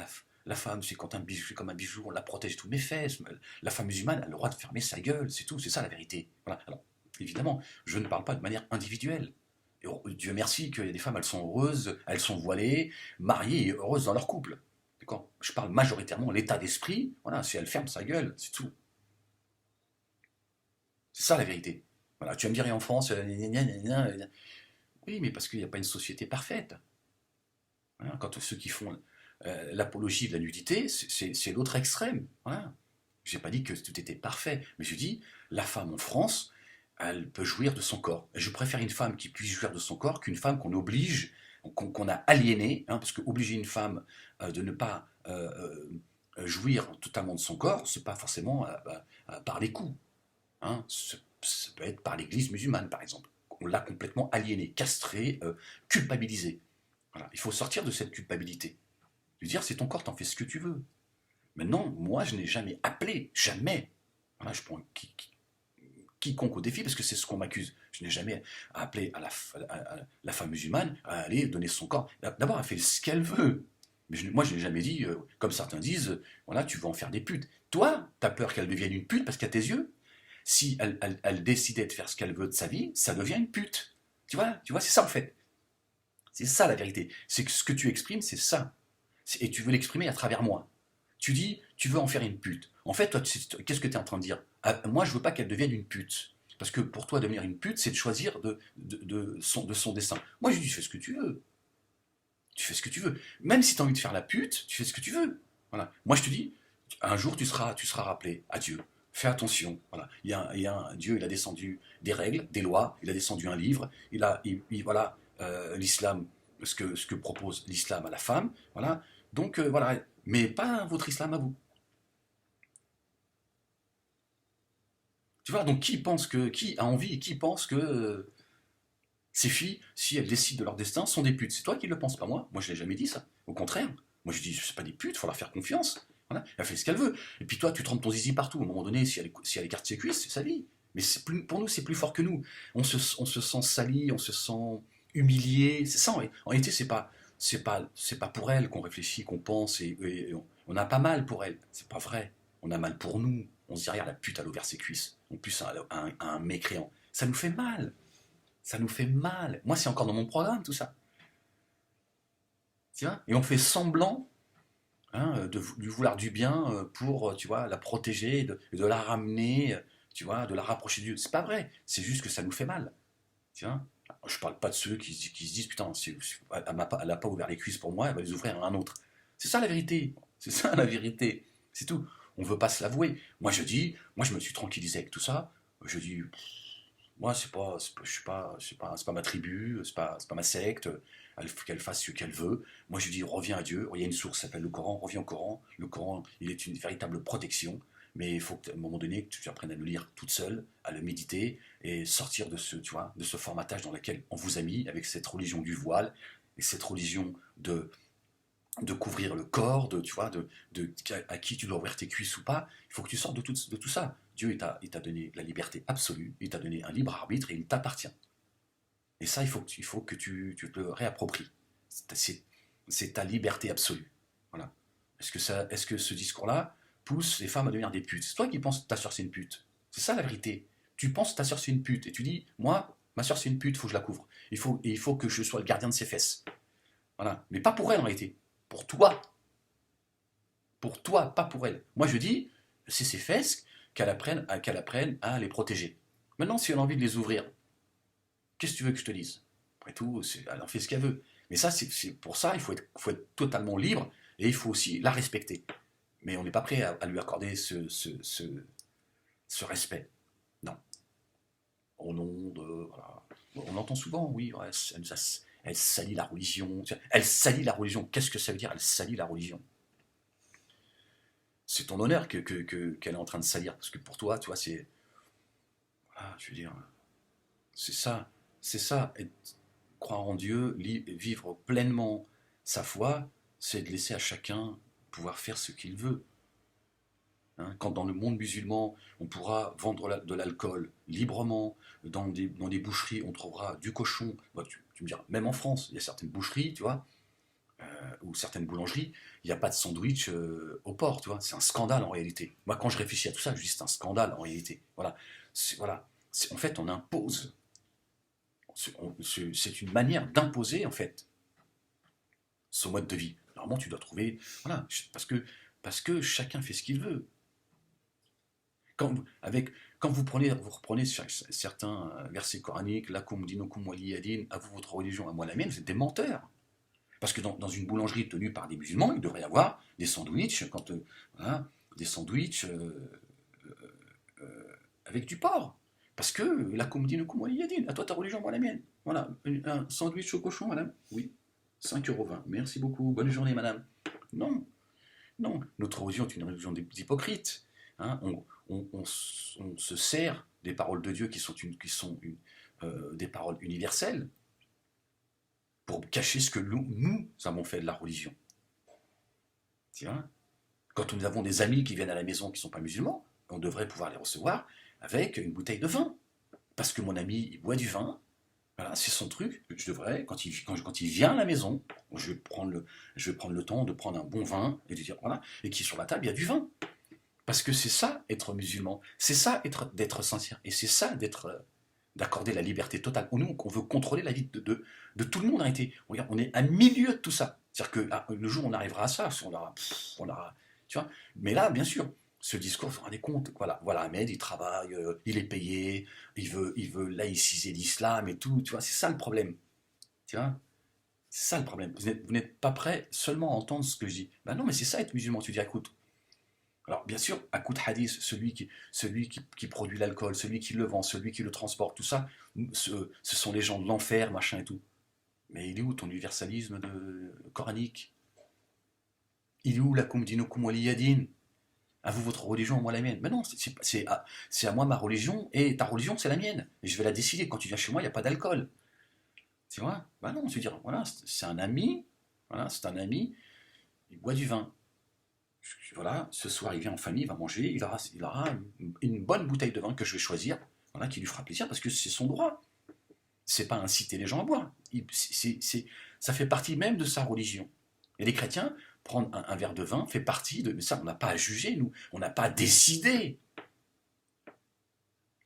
la femme, c'est quand un bijou, c'est comme un bijou, on la protège de tous mes fesses. La femme musulmane a le droit de fermer sa gueule, c'est tout, c'est ça la vérité. Voilà. Alors, évidemment, je ne parle pas de manière individuelle. Et Dieu merci qu'il y a des femmes, elles sont heureuses, elles sont voilées, mariées et heureuses dans leur couple. D'accord. Je parle majoritairement de l'état d'esprit. Voilà, si elle ferme sa gueule, c'est tout. C'est ça la vérité. Voilà, tu vas me dire, et en France, oui, mais parce qu'il n'y a pas une société parfaite. Voilà, quand ceux qui font l'apologie de la nudité, c'est l'autre extrême. Voilà. Je n'ai pas dit que tout était parfait, mais je dis, la femme en France, elle peut jouir de son corps. Je préfère une femme qui puisse jouir de son corps qu'une femme qu'on oblige, qu'on a aliénée, hein, parce qu'obliger une femme de ne pas jouir totalement de son corps, c'est pas forcément par les coups. Hein, ça peut être par l'Église musulmane, par exemple. On l'a complètement aliéné, castré, culpabilisé. Voilà. Il faut sortir de cette culpabilité. Lui dire, c'est ton corps, t'en fais ce que tu veux. Maintenant, moi, je n'ai jamais appelé, jamais. Voilà, je prends quiconque au défi, parce que c'est ce qu'on m'accuse. Je n'ai jamais appelé à la femme musulmane à aller donner son corps. D'abord, elle fait ce qu'elle veut. Mais moi, je n'ai jamais dit, comme certains disent, voilà, tu vas en faire des putes. Toi, t'as peur qu'elle devienne une pute parce qu'à tes yeux, si elle décidait de faire ce qu'elle veut de sa vie, ça devient une pute. Tu vois, c'est ça en fait. C'est ça la vérité. C'est que ce que tu exprimes, c'est ça. Et tu veux l'exprimer à travers moi. Tu dis, tu veux en faire une pute. En fait, toi, qu'est-ce que tu es en train de dire? Moi, je veux pas qu'elle devienne une pute. Parce que pour toi, devenir une pute, c'est de choisir de son destin. Moi, je dis, tu fais ce que tu veux. Tu fais ce que tu veux. Même si tu as envie de faire la pute, tu fais ce que tu veux. Voilà. Moi, je te dis, un jour, tu seras rappelé à Dieu. Fais attention. Voilà. Dieu, il a descendu des règles, des lois, il a descendu un livre, voilà, l'islam, ce que propose l'islam à la femme, voilà. Donc, voilà, mais pas votre islam à vous. Tu vois, donc qui a envie et qui pense que ces filles, si elles décident de leur destin, sont des putes? C'est toi qui le penses, pas moi. Moi, je l'ai jamais dit ça. Au contraire. Moi, je dis, c'est pas des putes, faut leur faire confiance. Voilà. Elle fait ce qu'elle veut. Et puis toi, tu trempes ton zizi partout. À un moment donné, si elle écarte ses cuisses, c'est sa vie. Mais pour nous, c'est plus fort que nous. On se sent sali, on se sent humilié. C'est ça. En réalité, c'est pas pour elle qu'on réfléchit, qu'on pense, et on a pas mal pour elle. C'est pas vrai. On a mal pour nous. On se dit, regarde, la pute, elle a ouvert ses cuisses. En plus, un mécréant. Ça nous fait mal. Ça nous fait mal. Moi, c'est encore dans mon programme, tout ça. Tu vois. Et on fait semblant, hein, de lui vouloir du bien pour, tu vois, la protéger, de la ramener, tu vois, de la rapprocher de Dieu. C'est pas vrai. C'est juste que ça nous fait mal. Tu vois. Je parle pas de ceux qui se disent, putain, elle a pas ouvert les cuisses pour moi, elle va les ouvrir à un autre. C'est ça la vérité. C'est ça la vérité. C'est tout. On veut pas se l'avouer. Moi, je me suis tranquillisé avec tout ça. Je dis, moi, c'est pas ma tribu, c'est pas ma secte. Qu'elle fasse ce qu'elle veut. Moi, je dis, reviens à Dieu. Il y a une source qui s'appelle le Coran. Reviens au Coran. Le Coran, il est une véritable protection. Mais il faut qu'à un moment donné, que tu apprennes à le lire toute seule, à le méditer et sortir tu vois, de ce formatage dans lequel on vous a mis avec cette religion du voile et cette religion de couvrir le corps, tu vois, à qui tu dois ouvrir tes cuisses ou pas. Il faut que tu sortes de tout ça. Dieu, il t'a donné la liberté absolue, il t'a donné un libre arbitre et il t'appartient. Et ça, il faut que tu te le réappropries. C'est ta liberté absolue. Voilà. Est-ce que ce discours-là pousse les femmes à devenir des putes? C'est toi qui penses que ta soeur c'est une pute. C'est ça la vérité. Tu penses que ta soeur c'est une pute et tu dis, moi, ma soeur c'est une pute, il faut que je la couvre. Il faut que je sois le gardien de ses fesses. Voilà. Mais pas pour elle en réalité. Pour toi. Pour toi, pas pour elle. Moi je dis, c'est ses fesses qu'elle apprenne à les protéger. Maintenant, si elle a envie de les ouvrir, qu'est-ce que tu veux que je te dise? Après tout, elle en fait ce qu'elle veut. Mais ça, pour ça, il faut être totalement libre Et il faut aussi la respecter. Mais on n'est pas prêt à lui accorder ce respect. Non. Au nom de... Voilà. On entend souvent, oui, ouais, elle salit la religion. Elle salit la religion. Qu'est-ce que ça veut dire, elle salit la religion? C'est ton honneur qu'elle est en train de salir. Parce que pour toi, tu vois, c'est... Voilà, je veux dire... C'est ça. C'est ça. Croire en Dieu, vivre pleinement sa foi, c'est de laisser à chacun pouvoir faire ce qu'il veut. Hein, quand dans le monde musulman, on pourra vendre de l'alcool librement, dans des boucheries, on trouvera du cochon. Bah, tu me diras, même en France, il y a certaines boucheries, tu vois, ou certaines boulangeries, il n'y a pas de sandwich au porc, tu vois. C'est un scandale en réalité. Moi, quand je réfléchis à tout ça, je dis c'est un scandale en réalité. Voilà. En fait, on impose. C'est une manière d'imposer, en fait, son mode de vie. Normalement, tu dois trouver... Voilà, parce que chacun fait ce qu'il veut. Quand vous reprenez certains versets coraniques, lakum dinukum waliyadin, à vous votre religion, à moi la mienne, vous êtes des menteurs. Parce que dans une boulangerie tenue par des musulmans, il devrait y avoir des sandwichs, voilà, des sandwichs avec du porc. Parce que lakum dinukum waliyadin, à toi ta religion, moi la mienne. Voilà, un sandwich au cochon, madame. Oui, 5,20 €. Merci beaucoup, bonne journée, madame. Non, non, notre religion est une religion d'hypocrites. Hein, on se sert des paroles de Dieu qui sont des paroles universelles pour cacher ce que nous avons fait de la religion. Tiens, quand nous avons des amis qui viennent à la maison qui ne sont pas musulmans, on devrait pouvoir les recevoir avec une bouteille de vin. Parce que mon ami, il boit du vin, voilà, c'est son truc. Je devrais, quand il vient à la maison, je vais prendre le temps de prendre un bon vin et de dire, voilà, et qui sur la table, il y a du vin. Parce que c'est ça, être musulman. C'est ça, d'être sincère. Et c'est ça, d'accorder la liberté totale. Nous, on veut contrôler la vie de tout le monde. Regarde, on est à milieu de tout ça. C'est-à-dire que le jour où on arrivera à ça, on aura, tu vois. Mais là, bien sûr, ce discours, vous vous rendez compte, voilà, Ahmed, il travaille, il est payé, il veut laïciser l'islam et tout, tu vois. C'est ça le problème. Tu vois. C'est ça le problème. Vous n'êtes pas prêt seulement à entendre ce que je dis. Ben non, mais c'est ça être musulman. Tu dis, écoute, alors, bien sûr, à coup de hadith, celui qui produit l'alcool, celui qui le vend, celui qui le transporte, tout ça, ce sont les gens de l'enfer, machin et tout. Mais il est où ton universalisme coranique? Il est où la kum dinukum waliyadin? À vous votre religion, à moi la mienne. Mais non, c'est à moi ma religion, et ta religion, c'est la mienne. Et je vais la décider. Quand tu viens chez moi, il n'y a pas d'alcool. Tu vois? Ben non, je veux dire, voilà, c'est un ami, voilà, c'est un ami, il boit du vin. Voilà, ce soir il vient en famille, il va manger, il aura une bonne bouteille de vin que je vais choisir, voilà, qui lui fera plaisir parce que c'est son droit. C'est pas inciter les gens à boire. Ça fait partie même de sa religion. Et les chrétiens, prendre un verre de vin fait partie de... Mais ça, on n'a pas à juger, nous. On n'a pas à décider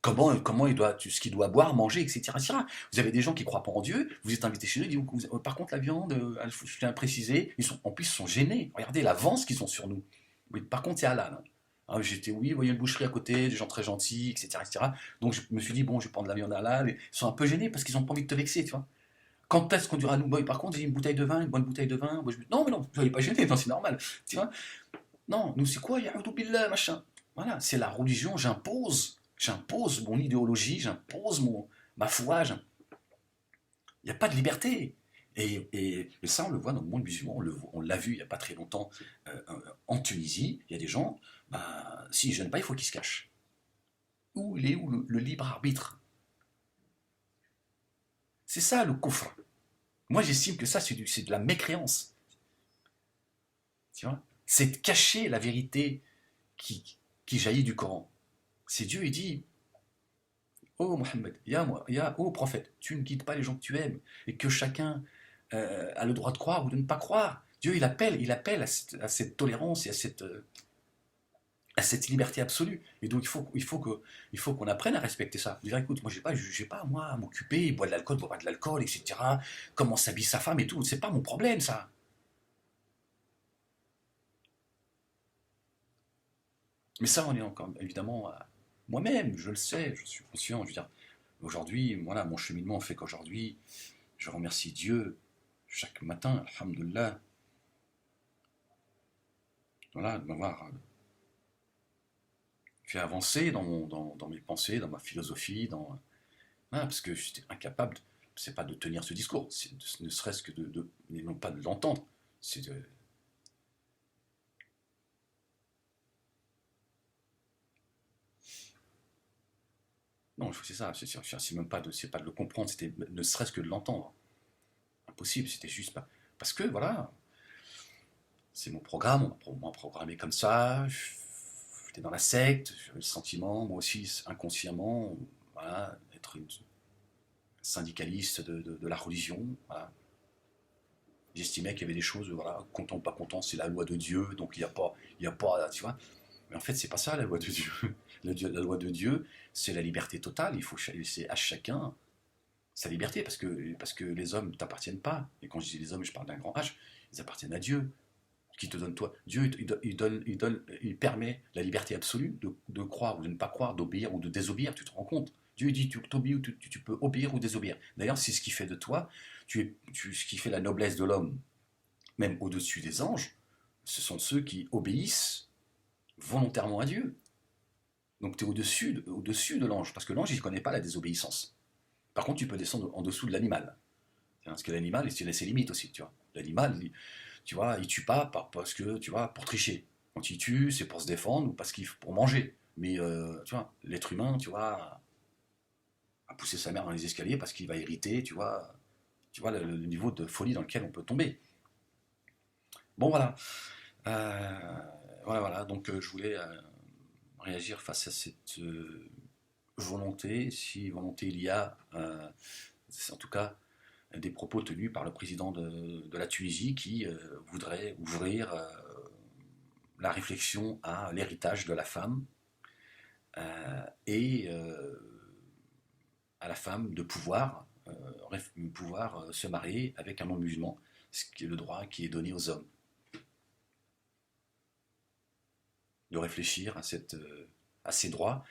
comment ce qu'il doit boire, manger, etc., etc. Vous avez des gens qui croient pas en Dieu, vous êtes invités chez eux, ils disent, par contre la viande, je tiens à préciser, en plus ils sont gênés. Regardez l'avance qu'ils ont sur nous. Oui, par contre c'est halal. Hein. Ah, oui, vous voyez une boucherie à côté, des gens très gentils, etc., etc. Donc je me suis dit, bon, je vais prendre de la viande halal. Ils sont un peu gênés parce qu'ils n'ont pas envie de te vexer, tu vois. Quand est-ce qu'on dira, nous, boy, par contre, j'ai une bouteille de vin, une bonne bouteille de vin. Moi, non, mais non, soyez pas gênés, non, c'est normal, tu vois. Non, nous c'est quoi, ya'oudou billah, machin. Voilà, c'est la religion, j'impose mon idéologie, ma foi, il n'y a pas de liberté. Et ça, on le voit dans le monde musulman, on l'a vu il n'y a pas très longtemps en Tunisie, il y a des gens, s'ils ne jeûnent pas, il faut qu'ils se cachent. Où le libre arbitre? C'est ça le kufr. Moi, j'estime que ça, c'est de la mécréance. Tu vois? C'est de cacher la vérité qui jaillit du Coran. C'est Dieu, il dit, oh Mohammed, oh prophète, tu ne guides pas les gens que tu aimes, et que chacun a le droit de croire ou de ne pas croire. Dieu, il appelle à cette tolérance et à cette liberté absolue. Et donc, il faut qu'on apprenne à respecter ça. Dire, écoute, moi, j'ai pas moi, à m'occuper, il boit de l'alcool, boit pas de l'alcool, etc. Comment s'habille sa femme et tout, c'est pas mon problème, ça. Mais ça, on est encore, évidemment, moi-même, je le sais, je suis conscient. Je veux dire, aujourd'hui, voilà, mon cheminement fait qu'aujourd'hui, je remercie Dieu chaque matin, alhamdoulilah, voilà, de m'avoir fait avancer dans mes pensées, dans ma philosophie, voilà, parce que j'étais incapable, c'est pas de tenir ce discours, ne serait-ce que non pas de l'entendre, c'est de... Non, c'est ça, c'est même pas c'est pas de le comprendre, c'était ne serait-ce que de l'entendre. Impossible, c'était juste pas. Parce que voilà, c'est mon programme, on m'a programmé comme ça, j'étais dans la secte, j'avais le sentiment, moi aussi inconsciemment, voilà, être une syndicaliste de la religion, voilà. J'estimais qu'il y avait des choses, voilà, content ou pas content, c'est la loi de Dieu, donc il y a pas, tu vois. Mais en fait, c'est pas ça la loi de Dieu. La loi de Dieu, c'est la liberté totale. Il faut laisser à chacun sa liberté, parce que les hommes ne t'appartiennent pas. Et quand je dis les hommes, je parle d'un grand H, ils appartiennent à Dieu, qui te donne toi. Dieu, il permet la liberté absolue de croire ou de ne pas croire, d'obéir ou de désobéir, tu te rends compte. Dieu dit, tu t'obéis ou tu peux obéir ou désobéir. D'ailleurs, c'est ce qui fait de toi, ce qui fait la noblesse de l'homme, même au-dessus des anges, ce sont ceux qui obéissent volontairement à Dieu. Donc tu es au-dessus de l'ange, parce que l'ange, il ne connaît pas la désobéissance. Par contre, tu peux descendre en dessous de l'animal. Parce que l'animal, il a ses limites aussi, tu vois. L'animal, tu vois, il tue pas parce que, tu vois, pour tricher. Quand il tue, c'est pour se défendre ou parce pour manger. Mais, tu vois, l'être humain, tu vois, a poussé sa mère dans les escaliers parce qu'il va hériter, tu vois le niveau de folie dans lequel on peut tomber. Bon, voilà. Euh, voilà. Donc, je voulais réagir face à cette volonté, si volonté il y a, c'est en tout cas des propos tenus par le président de la Tunisie qui voudrait ouvrir la réflexion à l'héritage de la femme et à la femme de pouvoir se marier avec un non-musulman, ce qui est le droit qui est donné aux hommes. De réfléchir à ces droits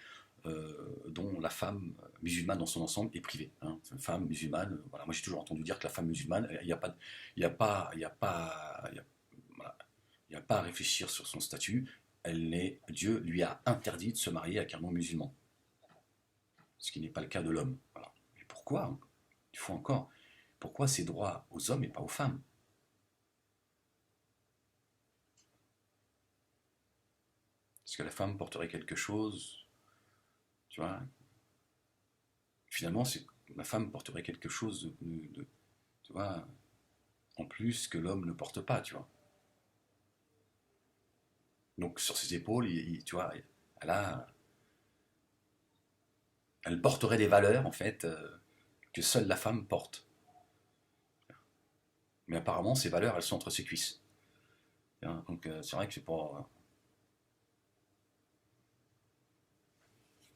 dont la femme musulmane dans son ensemble est privée. Hein. Une femme musulmane, voilà, moi j'ai toujours entendu dire que la femme musulmane, il n'y a pas, il y a pas, il y a pas, il y a, voilà, il y a pas à réfléchir sur son statut. Dieu lui a interdit de se marier avec un non-musulman, ce qui n'est pas le cas de l'homme. Voilà. Et pourquoi? Il faut encore. Pourquoi ces droits aux hommes et pas aux femmes? Est-ce que la femme porterait quelque chose, tu vois? Finalement, la femme porterait quelque chose tu vois, en plus que l'homme ne porte pas, tu vois. Donc sur ses épaules, tu vois, elle, a, elle porterait des valeurs, en fait, que seule la femme porte. Mais apparemment, ces valeurs, elles sont entre ses cuisses. Hein, donc c'est vrai que c'est pas...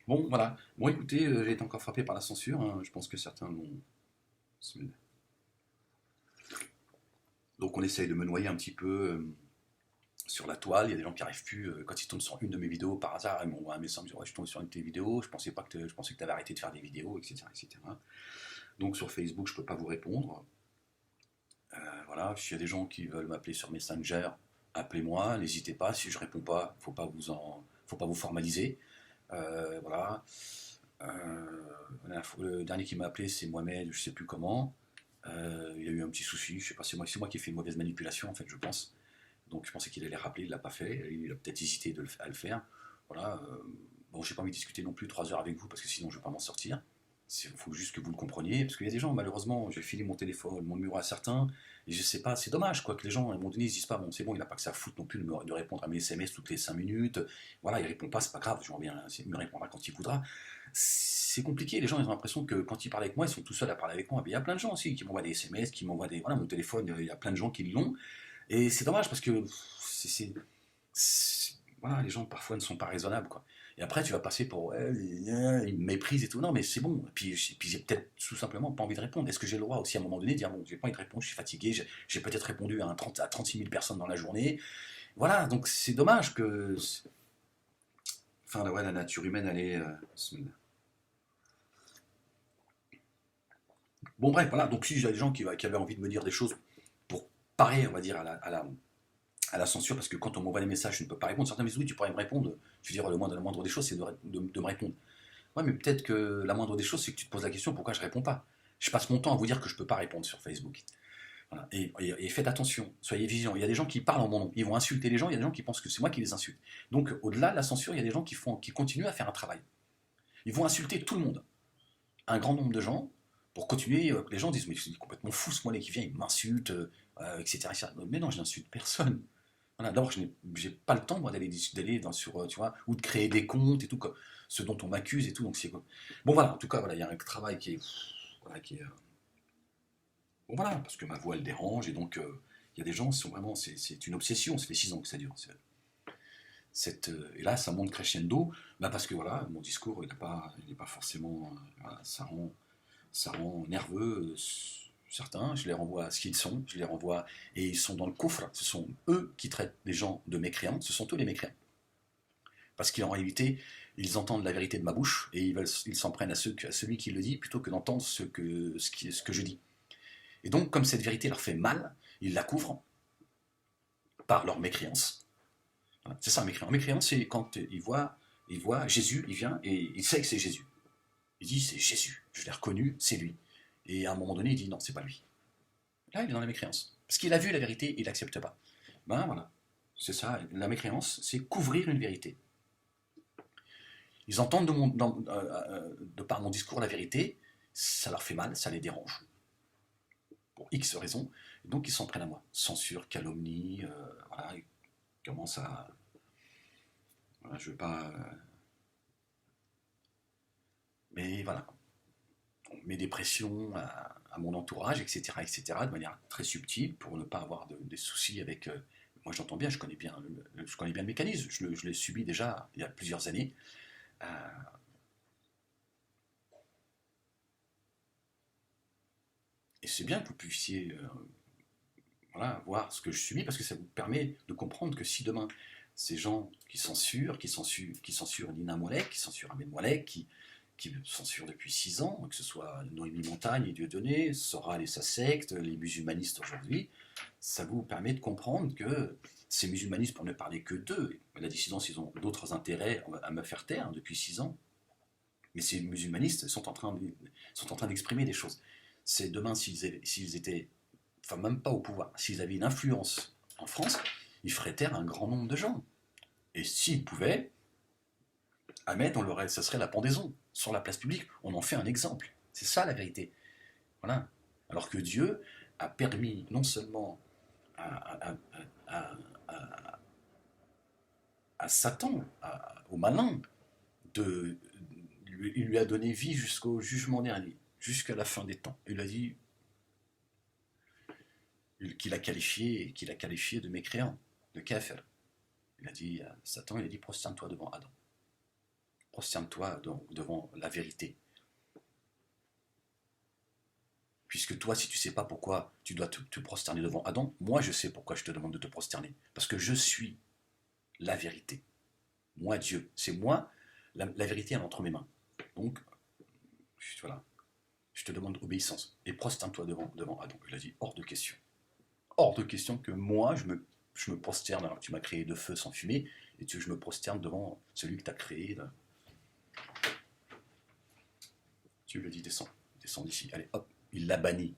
Bon, voilà. Bon, écoutez, j'ai été encore frappé par la censure. Hein. Je pense que certains l'ont... Donc on essaye de me noyer un petit peu sur la toile. Il y a des gens qui n'arrivent plus, quand ils tombent sur une de mes vidéos par hasard, ils m'envoient un message, ils me disent ouais, je tombe sur une de tes vidéos, je pensais que tu avais arrêté de faire des vidéos, etc., etc. Donc sur Facebook, je ne peux pas vous répondre. Voilà, s'il y a des gens qui veulent m'appeler sur Messenger, appelez-moi, n'hésitez pas. Si je ne réponds pas, faut pas vous formaliser. Voilà. Le dernier qui m'a appelé, c'est Mohamed, je ne sais plus comment. Il y a eu un petit souci, je sais pas, c'est moi qui ai fait une mauvaise manipulation en fait, je pense. Donc je pensais qu'il allait rappeler, il l'a pas fait, il a peut-être hésité à le faire. Voilà. Bon, j'ai pas envie de discuter non plus 3 heures avec vous parce que sinon je vais pas m'en sortir. Il faut juste que vous le compreniez, parce qu'il y a des gens, malheureusement, j'ai filé mon téléphone, mon numéro à certains, et je sais pas, c'est dommage, quoi, que les gens, à un moment donné, ils disent pas, bon, c'est bon, il n'a pas que ça à foutre non plus de répondre à mes SMS toutes les 5 minutes, voilà, il répond pas, c'est pas grave, je reviens, il me répondra quand il voudra. C'est compliqué, les gens, ils ont l'impression que quand ils parlent avec moi, ils sont tout seuls à parler avec moi. Mais il y a plein de gens aussi qui m'envoient des SMS, qui m'envoient des. Voilà, mon téléphone, il y a plein de gens qui l'ont, et c'est dommage parce que voilà, les gens parfois ne sont pas raisonnables, quoi. Et après, tu vas passer pour ouais, ils me méprisent et tout. Non, mais c'est bon. Et puis j'ai peut-être tout simplement pas envie de répondre. Est-ce que j'ai le droit aussi à un moment donné de dire bon, j'ai pas envie de répondre, je suis fatigué, j'ai peut-être répondu à 36 000 personnes dans la journée. Voilà, donc c'est dommage que. Enfin, ouais, la nature humaine, elle est. Bon, bref, voilà. Donc, si j'ai des gens qui avaient envie de me dire des choses pour parer, on va dire, à la censure, parce que quand on m'envoie des messages, je ne peux pas répondre. Certains me disent, oui, tu pourrais me répondre. Je veux dire, la moindre des choses, c'est de me répondre. Ouais, mais peut-être que la moindre des choses, c'est que tu te poses la question, pourquoi je ne réponds pas? Je passe mon temps à vous dire que je ne peux pas répondre sur Facebook. Voilà. Et faites attention, soyez vigilants. Il y a des gens qui parlent en mon nom, ils vont insulter les gens, il y a des gens qui pensent que c'est moi qui les insulte. Donc, au-delà de la censure, il y a des gens qui continuent à faire un travail. Ils vont insulter tout le monde, un grand nombre de gens, pour continuer. Les gens disent, mais c'est complètement fou ce mois-là qui vient, il m'insulte, etc., etc. Mais non, je n'insulte personne. Voilà, d'abord, je n'ai pas le temps moi, d'aller sur, tu vois, ou de créer des comptes et tout, quoi, ce dont on m'accuse et tout. Donc c'est quoi. Bon voilà, en tout cas, voilà, il y a un travail qui est, voilà, bon voilà, parce que ma voix elle dérange et donc il y a des gens qui sont vraiment, c'est une obsession. Ça fait 6 ans que ça dure. Et là, ça monte crescendo, bah parce que voilà, mon discours il n'est pas forcément, voilà, ça rend nerveux. Certains, je les renvoie à ce qu'ils sont, je les renvoie, et ils sont dans le coffre, ce sont eux qui traitent les gens de mécréants, ce sont eux les mécréants. Parce qu'en réalité, ils entendent la vérité de ma bouche, et ils s'en prennent à celui qui le dit, plutôt que d'entendre ce que je dis. Et donc, comme cette vérité leur fait mal, ils la couvrent par leur mécréance. Voilà. C'est ça un mécréant. Un mécréant, c'est quand il voit Jésus, il vient, et il sait que c'est Jésus. Il dit, c'est Jésus, je l'ai reconnu, c'est lui. Et à un moment donné, il dit non, c'est pas lui. Là, il est dans la mécréance. Parce qu'il a vu la vérité, il n'accepte pas. Ben voilà, c'est ça. La mécréance, c'est couvrir une vérité. Ils entendent de par mon discours la vérité, ça leur fait mal, ça les dérange. Pour X raisons. Donc ils s'en prennent à moi. Censure, calomnie, voilà, ils commencent à. Voilà, je veux pas. Mais voilà. On met des pressions à mon entourage, etc., etc., de manière très subtile pour ne pas avoir des soucis avec. Moi, j'entends bien, je connais bien le mécanisme. Je l'ai subi déjà il y a plusieurs années. Euh, et c'est bien que vous puissiez voilà, voir ce que je subis parce que ça vous permet de comprendre que si demain ces gens qui censurent Nina Molek, qui censurent Ahmed Molek, qui me censurent depuis 6 ans, que ce soit Noémie Montagne et Dieudonné, Soral et sa secte, les musulmanistes aujourd'hui, ça vous permet de comprendre que ces musulmanistes, pour ne parler que d'eux, la dissidence, ils ont d'autres intérêts à me faire taire depuis 6 ans, mais ces musulmanistes sont en train d'exprimer des choses. C'est demain, s'ils étaient, enfin même pas au pouvoir, s'ils avaient une influence en France, ils feraient taire un grand nombre de gens. Et s'ils pouvaient, Ahmed, ça serait la pendaison. Sur la place publique, on en fait un exemple. C'est ça la vérité. Voilà. Alors que Dieu a permis non seulement à Satan, au malin, il lui a donné vie jusqu'au jugement dernier, jusqu'à la fin des temps. Il a dit qu'il a qualifié de mécréant, de kafir. Il a dit à Satan, il a dit prosterne-toi devant Adam. Prosterne-toi devant la vérité. Puisque toi, si tu ne sais pas pourquoi tu dois te prosterner devant Adam, moi je sais pourquoi je te demande de te prosterner. Parce que je suis la vérité. Moi, Dieu. C'est moi, la vérité est entre mes mains. Donc, voilà. Je te demande obéissance. Et prosterne-toi devant Adam. Il a dit, hors de question. Hors de question que moi, je me prosterne, alors que tu m'as créé de feu sans fumée, et que je me prosterne devant celui que tu as créé. Là. Dieu lui a dit, descends d'ici. Allez, hop. Il l'a banni.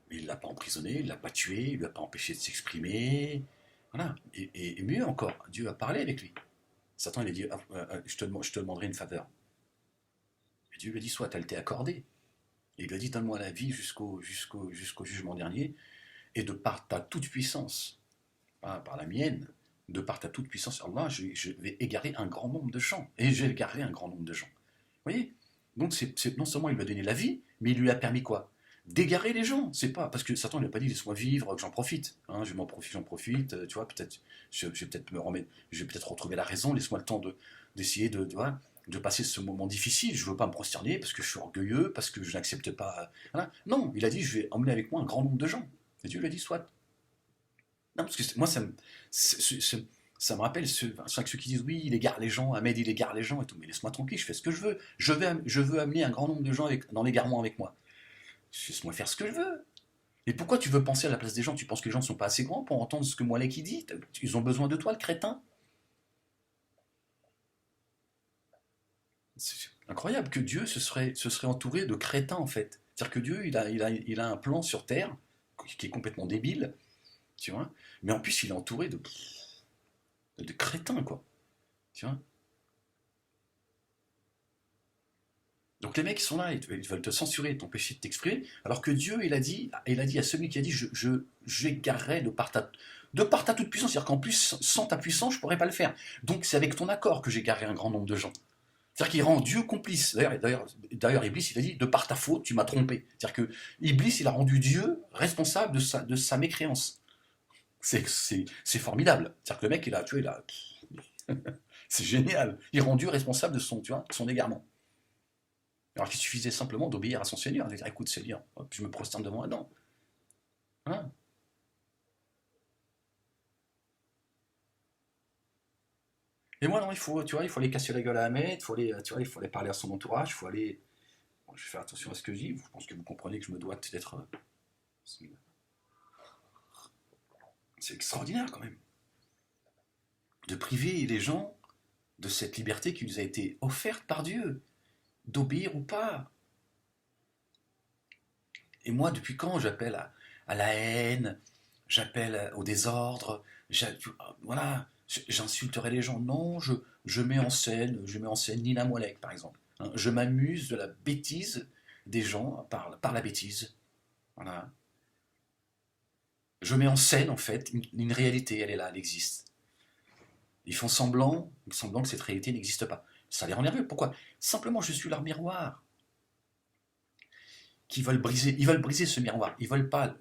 Mais il ne l'a pas emprisonné, il ne l'a pas tué, il ne lui a pas empêché de s'exprimer. Voilà. Et mieux encore, Dieu a parlé avec lui. Satan, il a dit, je te demanderai une faveur. Et Dieu lui a dit, soit elle t'est accordée. Et il lui a dit, donne-moi la vie jusqu'au jugement dernier, et de par ta toute puissance, par la mienne, de par ta toute puissance, Allah, je vais égarer un grand nombre de gens. Et j'ai égaré un grand nombre de gens. Vous voyez? Donc non seulement il lui a donné la vie, mais il lui a permis quoi? D'égarer les gens. C'est pas parce que Satan ne lui a pas dit laisse-moi vivre, que j'en profite. Hein, j'en profite. Tu vois, peut-être, je vais peut-être retrouver la raison. Laisse-moi le temps d'essayer de passer ce moment difficile. Je veux pas me prosterner parce que je suis orgueilleux, parce que je n'accepte pas. Voilà. Non, il a dit je vais emmener avec moi un grand nombre de gens. Et Dieu lui a dit soit. Non, parce que moi ça me rappelle ceux qui disent oui, il égare les gens, Ahmed il égare les gens et tout, mais laisse-moi tranquille, je fais ce que je veux. Je veux amener un grand nombre de gens dans l'égarement avec moi. Laisse-moi faire ce que je veux. Et pourquoi tu veux penser à la place des gens? Tu penses que les gens ne sont pas assez grands pour entendre ce que Moualek il dit? Ils ont besoin de toi, le crétin? C'est incroyable que Dieu se serait entouré de crétins en fait. C'est-à-dire que Dieu, il a un plan sur Terre qui est complètement débile, tu vois, mais en plus il est entouré de crétins, quoi. Tu vois. Donc les mecs ils sont là, ils veulent te censurer, t'empêcher de t'exprimer, alors que Dieu il a dit à celui qui a dit j'égarerai de par ta toute puissance, c'est-à-dire qu'en plus sans ta puissance je pourrais pas le faire. Donc c'est avec ton accord que j'égarerai un grand nombre de gens. C'est-à-dire qu'il rend Dieu complice. D'ailleurs, Iblis, il a dit, de par ta faute, tu m'as trompé. C'est-à-dire que Iblis, il a rendu Dieu responsable de sa mécréance. C'est formidable. C'est-à-dire que le mec, c'est génial. Il rend Dieu responsable de son égarement. Alors qu'il suffisait simplement d'obéir à son Seigneur, de dire, écoute Seigneur, hop, je me prosterne devant Adam. Hein. Et moi, non, il faut aller casser la gueule à Ahmed, il faut aller parler à son entourage, il faut aller. Bon, je vais faire attention à ce que je dis, je pense que vous comprenez que je me dois d'être. C'est extraordinaire quand même. De priver les gens de cette liberté qui nous a été offerte par Dieu, d'obéir ou pas. Et moi, depuis quand j'appelle à la haine, j'appelle au désordre, voilà, j'insulterai les gens. Non, je mets en scène Nina Moalek, par exemple. Hein. Je m'amuse de la bêtise des gens par la bêtise. Voilà. Je mets en scène, en fait, une réalité, elle est là, elle existe. Ils font semblant que cette réalité n'existe pas. Ça les rend nerveux. Pourquoi? Simplement, je suis leur miroir. Ils veulent briser ce miroir. Ils veulent pas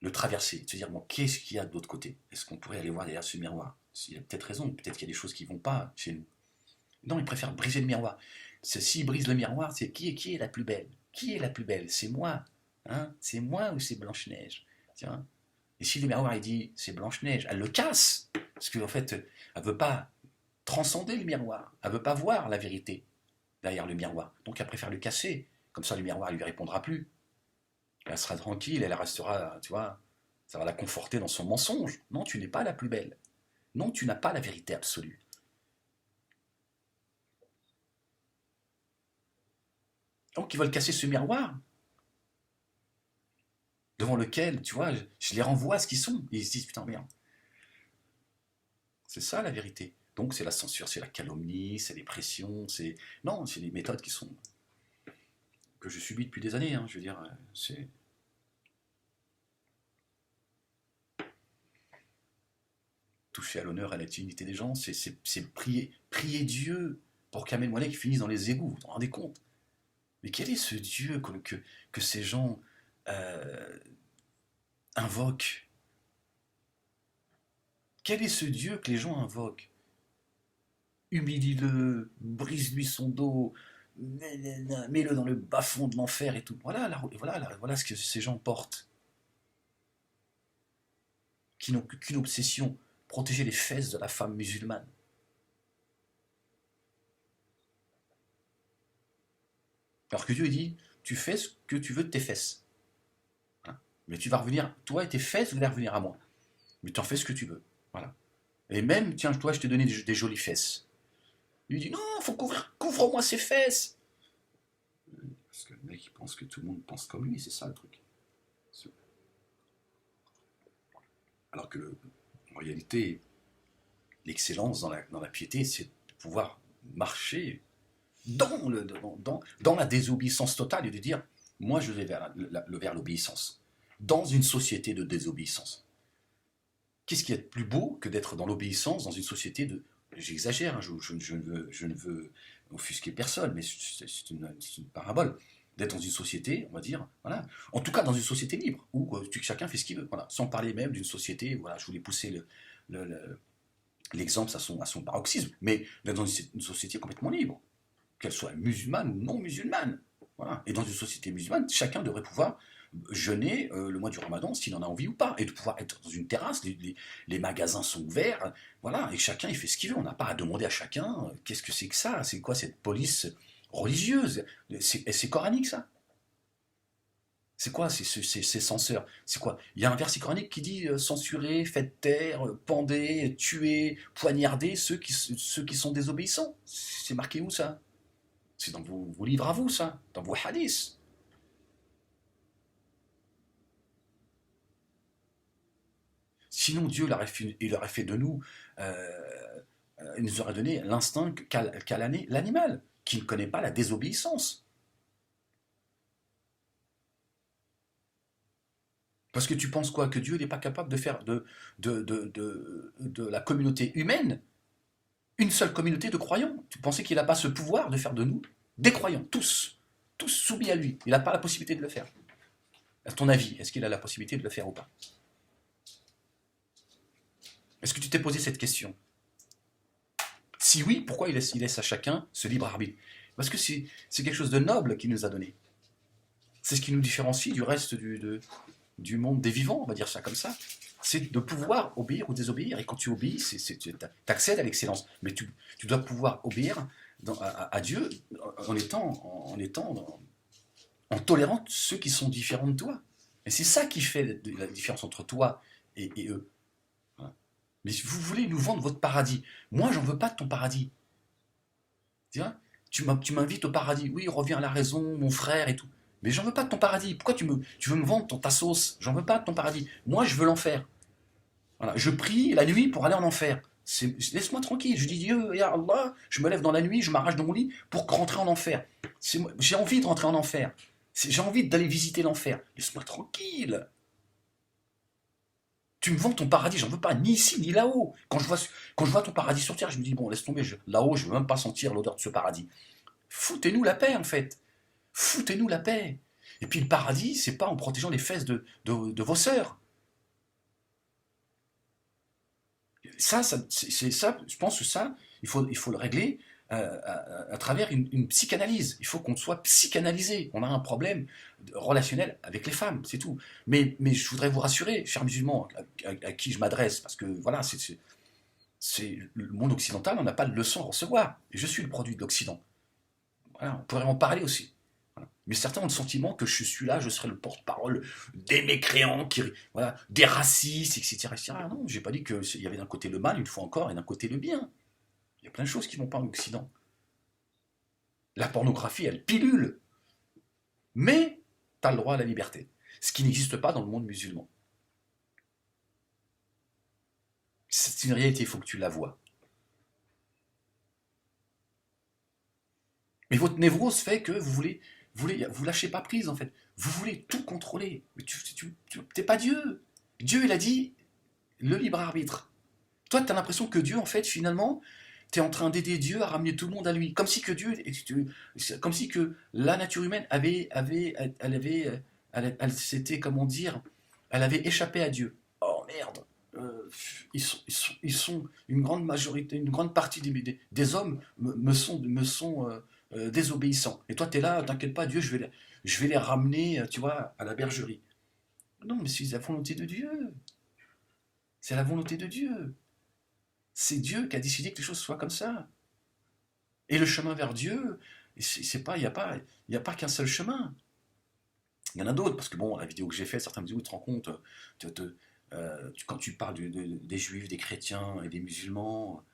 le traverser. Se dire, bon, qu'est-ce qu'il y a de l'autre côté? Est-ce qu'on pourrait aller voir derrière ce miroir? Il y a peut-être raison, peut-être qu'il y a des choses qui ne vont pas chez nous. Non, ils préfèrent briser le miroir. S'ils brisent le miroir, c'est qui est la plus belle? Qui est la plus belle? C'est moi. Hein? C'est moi ou c'est Blanche-Neige? Tiens. Et si le miroir il dit c'est Blanche-Neige, elle le casse. Parce qu'en fait, elle ne veut pas transcender le miroir. Elle ne veut pas voir la vérité derrière le miroir. Donc elle préfère le casser. Comme ça, le miroir ne lui répondra plus. Elle sera tranquille, elle restera, tu vois, ça va la conforter dans son mensonge. Non, tu n'es pas la plus belle. Non, tu n'as pas la vérité absolue. Donc ils veulent casser ce miroir devant lequel, tu vois, je les renvoie à ce qu'ils sont. Et ils se disent, putain, merde. C'est ça la vérité. Donc c'est la censure, c'est la calomnie, c'est les pressions, Non, c'est des méthodes que je subis depuis des années, hein, je veux dire, c'est... Toucher à l'honneur, à la dignité des gens, c'est prier Dieu pour qu'Amel Moalek finisse dans les égouts, vous vous rendez compte? Mais quel est ce Dieu que ces gens euh, invoquent? Quel est ce Dieu que les gens invoquent? Humilie-le, brise-lui son dos, mets-le dans le bas-fond de l'enfer et tout. Voilà ce que ces gens portent, qui n'ont qu'une obsession, protéger les fesses de la femme musulmane. Alors que Dieu dit, tu fais ce que tu veux de tes fesses. Hein. Mais tu vas revenir, toi et tes fesses, vous allez revenir à moi. Mais tu en fais ce que tu veux. Voilà. Et même, tiens, toi, je t'ai donné des jolies fesses. Il lui dit, non, faut couvre-moi ses fesses. Parce que le mec, il pense que tout le monde pense comme lui, c'est ça le truc. Alors que, en réalité, l'excellence dans la piété, c'est de pouvoir marcher dans la désobéissance totale et de dire, moi, je vais vers l'obéissance. Dans une société de désobéissance. Qu'est-ce qui est plus beau que d'être dans l'obéissance dans une société de... J'exagère, hein, je ne veux offusquer personne, mais c'est une parabole. D'être dans une société, on va dire, voilà. En tout cas, dans une société libre, où chacun fait ce qu'il veut, voilà. Sans parler même d'une société, voilà, je voulais pousser l'exemple à son paroxysme, mais d'être dans une société complètement libre, qu'elle soit musulmane ou non musulmane. Voilà. Et dans une société musulmane, chacun devrait pouvoir jeûner le mois du Ramadan s'il en a envie ou pas, et de pouvoir être dans une terrasse, les magasins sont ouverts, voilà, et chacun il fait ce qu'il veut, on n'a pas à demander à chacun qu'est-ce que c'est que ça, c'est quoi cette police religieuse, c'est coranique ça, C'est quoi ces censeurs? C'est quoi? Il y a un verset coranique qui dit censurer, faites taire, pendez, tuer, poignarder ceux qui sont désobéissants. C'est marqué où ça? C'est dans vos livres à vous, ça, dans vos hadiths. Sinon, Dieu il aurait fait de nous, il nous aurait donné l'instinct qu'a l'animal, qui ne connaît pas la désobéissance. Parce que tu penses quoi? Que Dieu n'est pas capable de faire de la communauté humaine une seule communauté de croyants? Tu pensais qu'il n'a pas ce pouvoir de faire de nous des croyants, tous soumis à lui? Il n'a pas la possibilité de le faire. À ton avis, est-ce qu'il a la possibilité de le faire ou pas? Est-ce que tu t'es posé cette question? Si oui, pourquoi il laisse à chacun ce libre arbitre? Parce que c'est quelque chose de noble qu'il nous a donné. C'est ce qui nous différencie du reste du monde des vivants, on va dire ça comme ça. C'est de pouvoir obéir ou désobéir. Et quand tu obéis, tu accèdes à l'excellence. Mais tu dois pouvoir obéir à Dieu en tolérant ceux qui sont différents de toi. Et c'est ça qui fait la différence entre toi et eux. Voilà. Mais si vous voulez nous vendre votre paradis, moi j'en veux pas de ton paradis. Tu m'invites au paradis, oui, reviens à la raison, mon frère et tout. Mais j'en veux pas de ton paradis. Pourquoi tu veux me vendre ta sauce? J'en veux pas de ton paradis. Moi, je veux l'enfer. Voilà. Je prie la nuit pour aller en enfer. Laisse-moi tranquille. Je dis Dieu, ya Allah, je me lève dans la nuit, je m'arrache de mon lit pour rentrer en enfer. J'ai envie de rentrer en enfer. J'ai envie d'aller visiter l'enfer. Laisse-moi tranquille. Tu me vends ton paradis, j'en veux pas, ni ici, ni là-haut. Quand je vois ton paradis sur terre, je me dis, bon, laisse tomber, là-haut, je veux même pas sentir l'odeur de ce paradis. Foutez-nous la paix, en fait. Foutez-nous la paix. Et puis le paradis, c'est pas en protégeant les fesses de vos sœurs. Ça, c'est ça, je pense que ça, il faut le régler à travers une psychanalyse. Il faut qu'on soit psychanalysé. On a un problème relationnel avec les femmes, c'est tout. Mais je voudrais vous rassurer, chers musulmans, à qui je m'adresse, parce que voilà, c'est le monde occidental, on n'a pas de leçon à recevoir. Et je suis le produit de l'Occident. Voilà, on pourrait en parler aussi. Voilà. Mais certains ont le sentiment que je suis là, je serai le porte-parole des mécréants, voilà, des racistes, etc., etc. Ah non, j'ai pas dit qu'il y avait d'un côté le mal, une fois encore, et d'un côté le bien. Il y a plein de choses qui ne vont pas en Occident. La pornographie, elle pilule. Mais tu as le droit à la liberté. Ce qui n'existe pas dans le monde musulman. C'est une réalité, il faut que tu la vois. Mais votre névrose fait que vous lâchez pas prise en fait. Vous voulez tout contrôler. Mais tu t'es pas Dieu. Dieu, il a dit le libre arbitre. Toi, tu as l'impression que Dieu, en fait, finalement, tu es en train d'aider Dieu à ramener tout le monde à lui. Comme si que Dieu, comme si que la nature humaine elle s'était, comment dire, elle avait échappé à Dieu. Oh merde. Ils sont une grande majorité, une grande partie des hommes me sont désobéissants. Et toi, tu es là, t'inquiète pas, Dieu, je vais les ramener, tu vois, à la bergerie. Non, mais c'est la volonté de Dieu. C'est la volonté de Dieu. C'est Dieu qui a décidé que les choses soient comme ça. Et le chemin vers Dieu, il n'y a pas qu'un seul chemin. Il y en a d'autres, parce que bon, la vidéo que j'ai faite, certaines vidéos, tu te rends compte, quand tu parles des juifs, des chrétiens et des musulmans,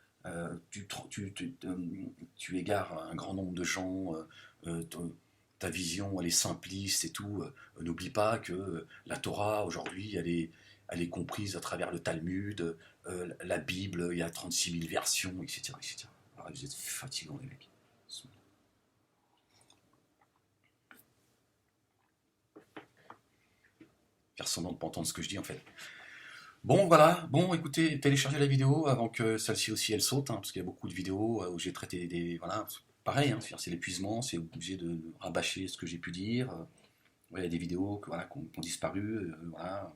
tu égares un grand nombre de gens, ta vision elle est simpliste et tout. N'oublie pas que la Torah aujourd'hui elle est comprise à travers le Talmud, la Bible, il y a 36 000 versions, etc. etc. Alors, vous êtes fatigants les mecs. Faire semblant de ne pas entendre ce que je dis en fait. Bon voilà, bon écoutez, téléchargez la vidéo avant que celle-ci aussi elle saute, hein, parce qu'il y a beaucoup de vidéos où j'ai traité des... Voilà, pareil, hein, c'est l'épuisement, c'est obligé de rabâcher ce que j'ai pu dire. Ouais, il y a des vidéos voilà, qui ont disparu, voilà,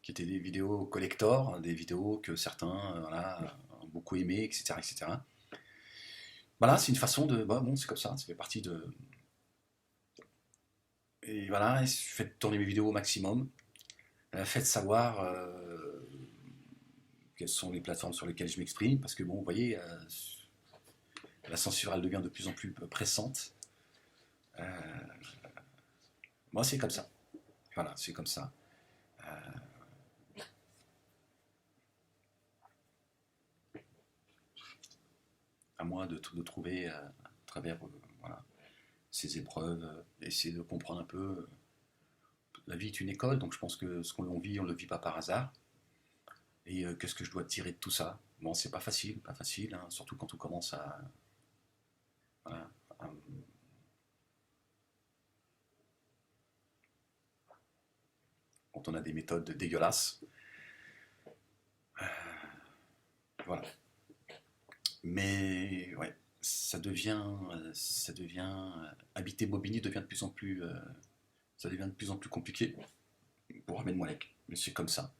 qui étaient des vidéos collector, des vidéos que certains voilà, ont beaucoup aimé, etc. etc. Voilà, c'est une façon de... Bah, bon, c'est comme ça fait partie de... Et voilà, faites tourner mes vidéos au maximum. Faites savoir quelles sont les plateformes sur lesquelles je m'exprime, parce que bon, vous voyez, la censure, elle devient de plus en plus pressante. Moi, c'est comme ça. Voilà, c'est comme ça. Euh, à moi de trouver à travers voilà, ces épreuves, essayer de comprendre un peu. La vie est une école, donc je pense que ce qu'on vit, on ne le vit pas par hasard. Et qu'est-ce que je dois tirer de tout ça? Bon, c'est pas facile, hein, surtout quand on commence voilà, à- quand on a des méthodes dégueulasses. Voilà. Mais ouais, habiter Bobigny devient de plus en plus, ça devient de plus en plus compliqué pour Ahmed Moalek. Mais c'est comme ça.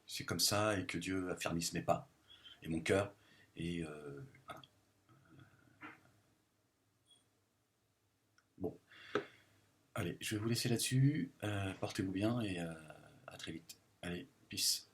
C'est comme ça et que Dieu affermisse mes pas et mon cœur. Et voilà. Bon, allez, je vais vous laisser là-dessus. Portez-vous bien et à très vite. Allez, peace.